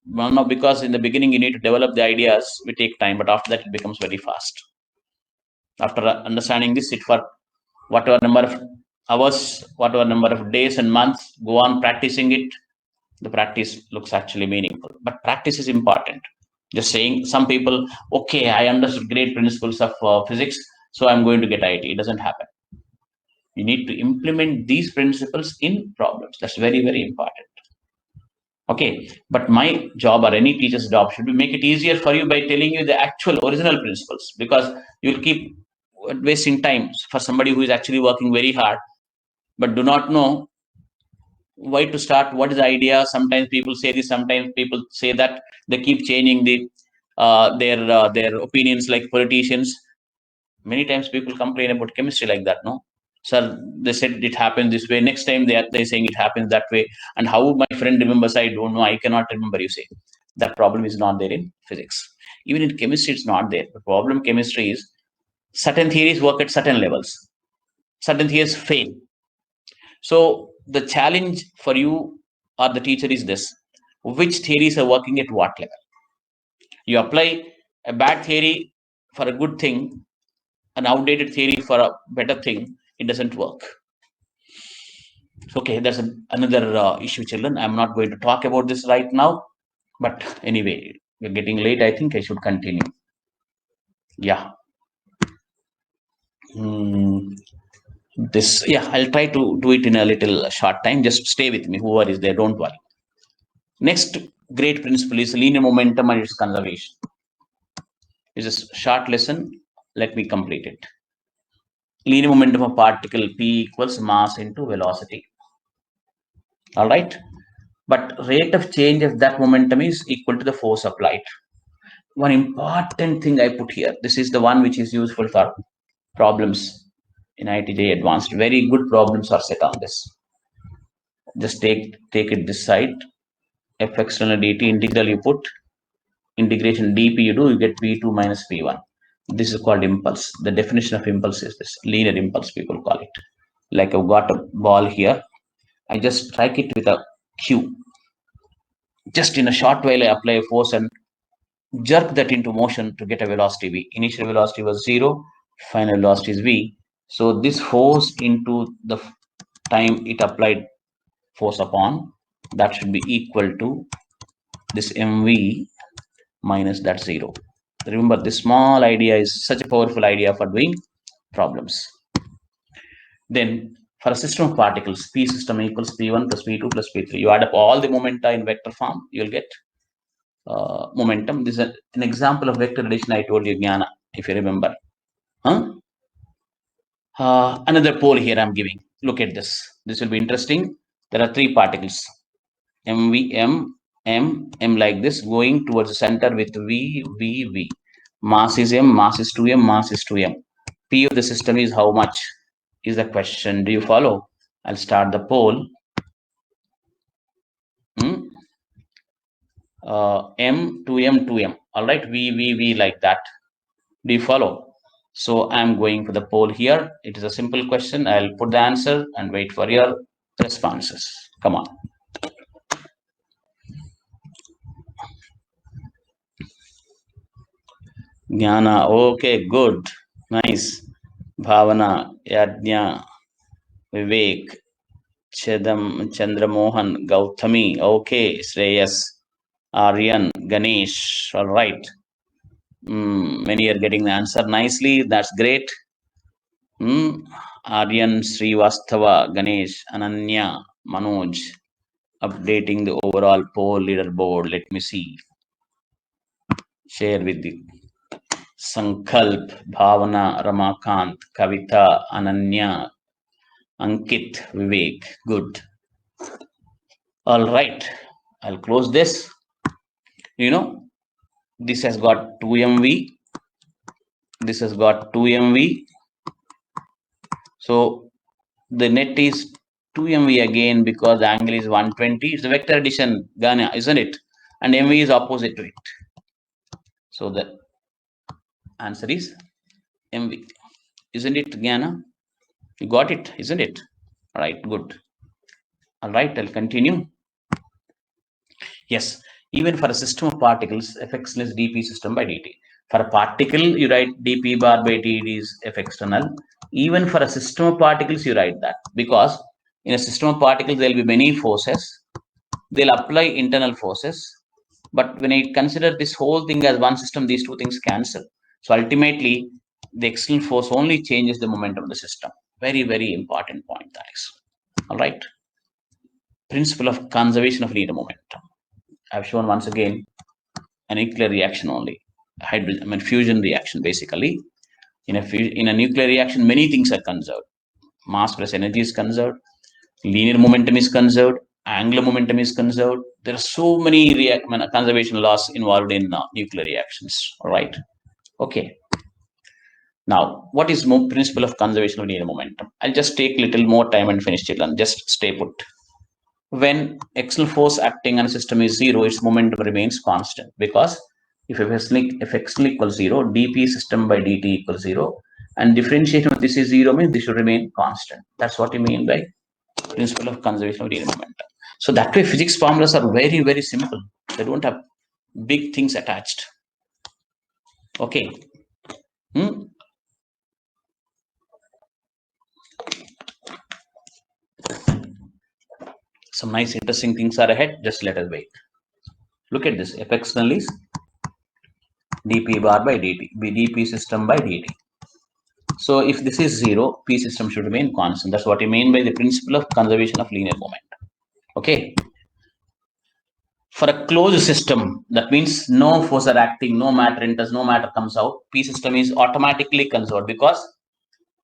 well, no, because in the beginning you need to develop the ideas, we take time, but after that it becomes very fast. After understanding this, sit for whatever number of hours, whatever number of days and months, go on practicing it. The practice looks actually meaningful, but practice is important. Just saying, some people, okay, I understood great principles of physics, so I'm going to get IIT. It doesn't happen. You need to implement these principles in problems. That's very, very important. Okay, but my job or any teacher's job should be make it easier for you by telling you the actual original principles, because you'll keep wasting time for somebody who is actually working very hard but do not know why to start, what is the idea. Sometimes people say this, sometimes people say that. They keep changing their opinions like politicians. Many times people complain about chemistry like that, no? Sir, they said it happens this way. Next time they're saying it happens that way. And how my friend remembers, I don't know. I cannot remember, you say. That problem is not there in physics. Even in chemistry, it's not there. The problem in chemistry is certain theories work at certain levels. Certain theories fail. So the challenge for you or the teacher is this: which theories are working at what level? You apply a bad theory for a good thing, an outdated theory for a better thing, it doesn't work. Okay, that's another issue, children. I'm not going to talk about this right now, but anyway, we're getting late. I think I should continue. Yeah. I'll try to do it in a little short time. Just stay with me. Whoever is there, don't worry. Next great principle is linear momentum and its conservation. It's a short lesson. Let me complete it. Linear momentum of particle P equals mass into velocity. All right. But rate of change of that momentum is equal to the force applied. One important thing I put here. This is the one which is useful for problems in IIT JEE Advanced. Very good problems are set on this. Just take it this side. F external dt integral you put, integration dp you do, you get v2 minus v1. This is called impulse. The definition of impulse is this, linear impulse people call it. Like I've got a ball here, I just strike it with a cue. Just in a short while I apply a force and jerk that into motion to get a velocity v. Initial velocity was 0, final velocity is v. So this force into the time it applied force upon, that should be equal to this mv minus that 0. Remember, this small idea is such a powerful idea for doing problems. Then for a system of particles, p system equals p1 plus p2 plus p3. You add up all the momenta in vector form, you'll get momentum. This is an example of vector addition I told you, Jnana, if you remember. Another pole here I'm giving. Look at this. This will be interesting. There are three particles, mv, m like this, going towards the center with v. Mass is m, mass is 2m, mass is 2m. P of the system is how much is the question. Do you follow? I'll start the pole. M, 2m, 2m. All right, v like that. Do you follow? So I'm going for the poll here. It is a simple question. I'll put the answer and wait for your responses. Come on. Jnana, okay, good, nice. Bhavana, Yajna, Vivek, Chandramohan, Gautami, okay, Shreyas, Aryan, Ganesh, all right. Many are getting the answer nicely. That's great. Aryan, Srivastava, Ganesh, Ananya, Manoj, updating the overall poll leaderboard. Let me see. Share with you. Sankalp, Bhavana, Ramakant, Kavita, Ananya, Ankit, Vivek. Good. All right. I'll close this. You know, this has got 2 MV. This has got 2 MV. So the net is 2 MV again because the angle is 120. It's a vector addition, Ghana, isn't it? And MV is opposite to it. So the answer is MV. Isn't it, Ghana? You got it, isn't it? All right, good. All right, I'll continue. Yes, even for a system of particles, Fx less dp system by dt. For a particle, you write dp bar by dt is F external. Even for a system of particles, you write that because in a system of particles, there will be many forces. They'll apply internal forces. But when I consider this whole thing as one system, these two things cancel. So ultimately, the external force only changes the momentum of the system. Very, very important point, that is. All right. Principle of conservation of linear momentum. I've shown once again a nuclear reaction only. Fusion reaction, basically. In a nuclear reaction, many things are conserved. Mass plus energy is conserved. Linear momentum is conserved. Angular momentum is conserved. There are so many conservation laws involved in nuclear reactions. All right. Okay. Now, what is principle of conservation of linear momentum? I'll just take a little more time and finish it and just stay put. When external force acting on a system is 0, its momentum remains constant because if external equals 0, dp system by dt equals 0, and differentiation of this is 0 means this should remain constant. That's what you mean by principle of conservation of linear momentum. So that way, physics formulas are very, very simple. They don't have big things attached. Okay. Some nice, interesting things are ahead. Just let us wait. Look at this. F external is dp bar by dt, dp system by dt. So if this is 0, p system should remain constant. That's what you mean by the principle of conservation of linear momentum. Okay. For a closed system, that means no force are acting, no matter enters, no matter comes out, p system is automatically conserved because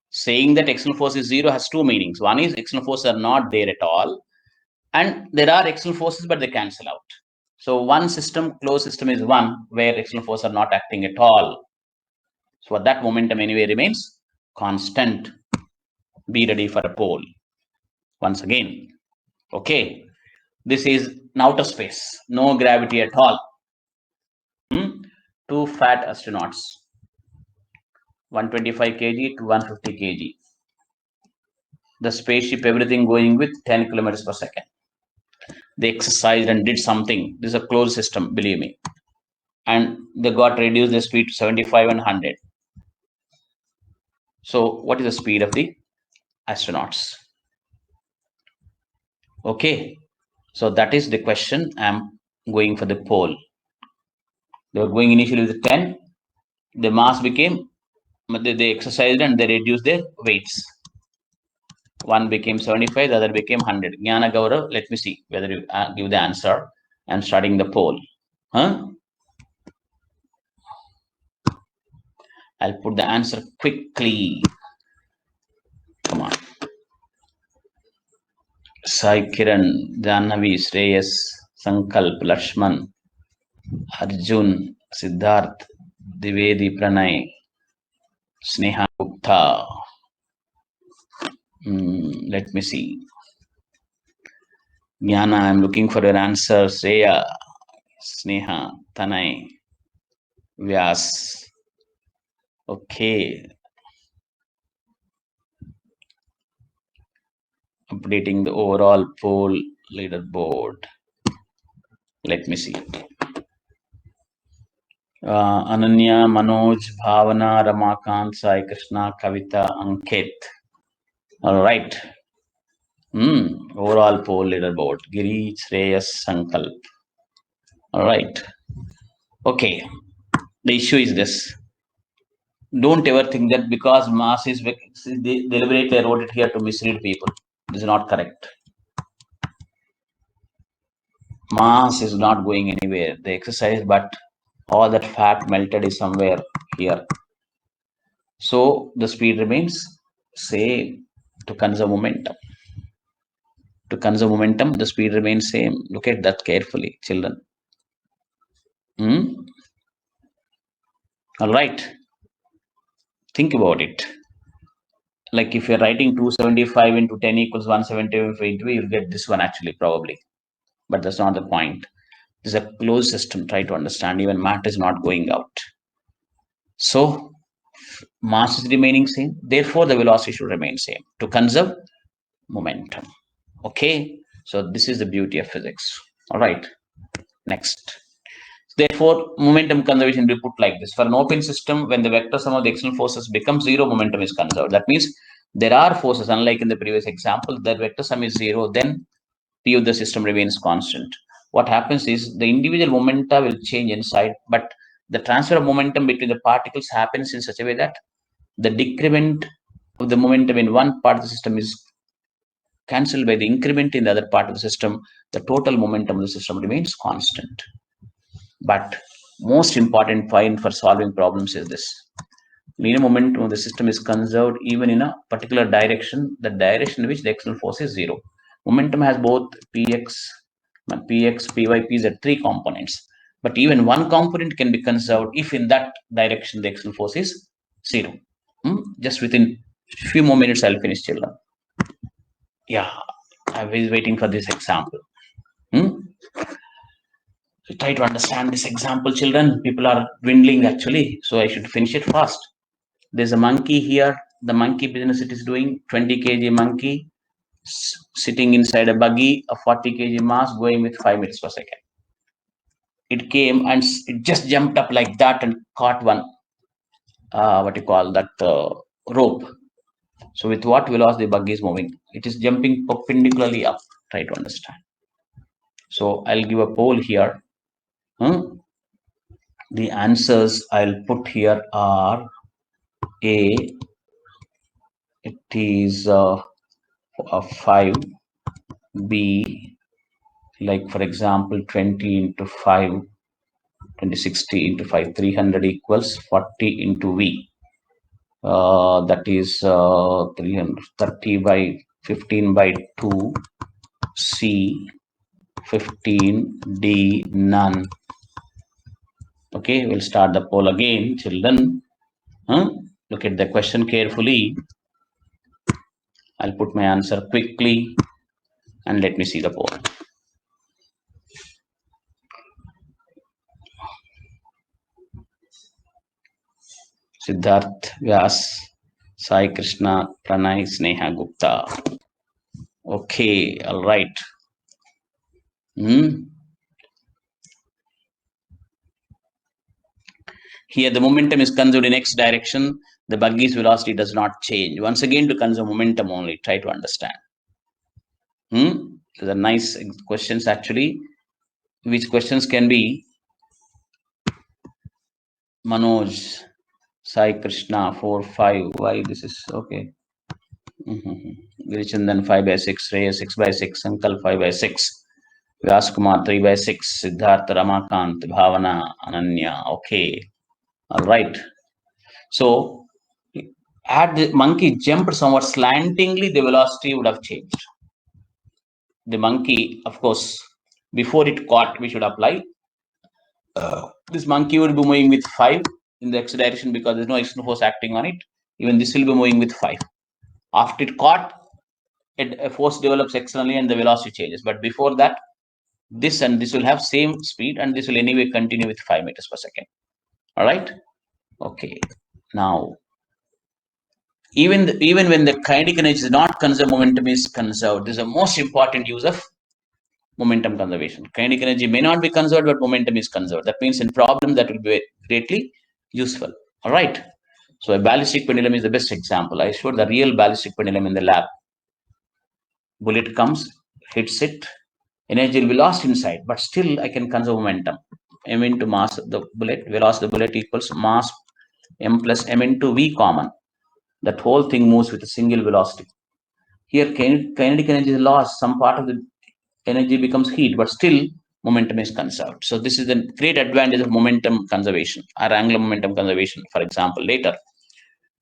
saying that external force is 0 has two meanings. One is external forces are not there at all, and there are external forces, but they cancel out. So one system, closed system, is one where external forces are not acting at all. So that momentum anyway remains constant. Be ready for a pole. Once again, okay, this is outer space, no gravity at all. Two fat astronauts, 125 kg to 150 kg. The spaceship, everything going with 10 kilometers per second. They exercised and did something. This is a closed system, believe me. And they got reduced the speed to 75 and 100. So what is the speed of the astronauts? Okay. So that is the question I'm going for the pole. They were going initially with 10. The mass became, they exercised and they reduced their weights. One became 75, the other became 100. Jnana Gaurav, let me see whether you give the answer. I'm starting the poll. Huh? I'll put the answer quickly. Come on. Sai Kiran, Janhavi, Shreyas, Sankalp, Lakshman, Arjun, Siddharth, Divedi, Pranay, Sneha Gupta. Let me see. Jnana, I'm looking for your answer. Shreya, Sneha, Tanay, Vyas. Okay. Updating the overall poll leaderboard. Let me see. Ananya, Manoj, Bhavana, Ramakant, Sai Krishna, Kavita, Ankit. All right. Overall poll leaderboard. Giri, Shreyas, Sankalp. All right. Okay. The issue is this. Don't ever think that because mass is deliberately I wrote it here to mislead people. This is not correct. Mass is not going anywhere. They exercise, but all that fat melted is somewhere here. So the speed remains same to conserve momentum. To conserve momentum, the speed remains same. Look at that carefully, children. All right. Think about it. Like if you're writing 275 into 10 equals 175 into you'll get this one actually, probably. But that's not the point. This is a closed system. Try to understand. Even matter is not going out. So mass is remaining same. Therefore, the velocity should remain same to conserve momentum. Okay. So this is the beauty of physics. All right. Next. Therefore, momentum conservation will be put like this. For an open system, when the vector sum of the external forces becomes zero, momentum is conserved. That means there are forces, unlike in the previous example, the vector sum is zero, then P of the system remains constant. What happens is the individual momenta will change inside, but the transfer of momentum between the particles happens in such a way that the decrement of the momentum in one part of the system is cancelled by the increment in the other part of the system. The total momentum of the system remains constant. But most important point for solving problems is this. Linear momentum of the system is conserved even in a particular direction, the direction in which the external force is zero. Momentum has both px, py, pz are three components. But even one component can be conserved if in that direction the external force is zero. Just within a few more minutes, I'll finish, children. Yeah, I was waiting for this example. So try to understand this example, children. People are dwindling actually, so I should finish it fast. There's a monkey here. The monkey business it is doing 20 kg monkey sitting inside a buggy, a 40 kg mass going with 5 meters per second. It came and it just jumped up like that and caught one, what you call that rope. So with what velocity the buggy is moving? It is jumping perpendicularly up. Try to understand. So I'll give a poll here. The answers I'll put here are A, it is a 5, B, like for example 20 into 5, 2060 into 5, 300 equals 40 into V. That is 330 by 15 by 2, C, 15, D, none. Okay, we'll start the poll again, children. Look at the question carefully. I'll put my answer quickly and let me see the poll. Siddharth, Vyas, Sai Krishna, Pranay, Sneha Gupta. Okay, all right. Here the momentum is conserved in x direction. The buggy's velocity does not change. Once again, to conserve momentum only. Try to understand. These are nice questions actually. which questions can be Manoj, Sai Krishna, 4, 5. Why this is okay? Virichandan 5 by 6, Ray 6 by 6, Sankal 5 by 6, Vyas Kumar 3 by 6, Siddhartha Ramakant, Bhavana, Ananya. Okay, all right. So, had the monkey jumped somewhat slantingly, the velocity would have changed. The monkey, of course, before it caught, we should apply. This monkey would be moving with 5 in the x direction because there's no external force acting on it. Even this will be moving with 5. After it caught, a force develops externally and the velocity changes. But before that, this and this will have same speed and this will anyway continue with 5 meters per second. All right. Okay. Now, even when the kinetic energy is not conserved, momentum is conserved. This is the most important use of momentum conservation. Kinetic energy may not be conserved, but momentum is conserved. That means in problem that will be greatly useful. All right. So a ballistic pendulum is the best example. I showed the real ballistic pendulum in the lab. Bullet comes, hits it, energy will be lost inside, but still I can conserve momentum. M into mass of the bullet, velocity of the bullet equals mass m plus m into v common. That whole thing moves with a single velocity. Here kinetic energy is lost, some part of the energy becomes heat, but still momentum is conserved. So this is the great advantage of momentum conservation or angular momentum conservation. For example, later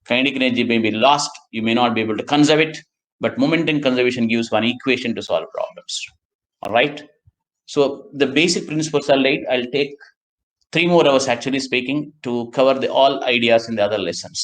kinetic energy may be lost, you may not be able to conserve it, but momentum conservation gives one equation to solve problems. All right. So the basic principles are laid. I'll take 3 more hours actually speaking to cover the all ideas in the other lessons.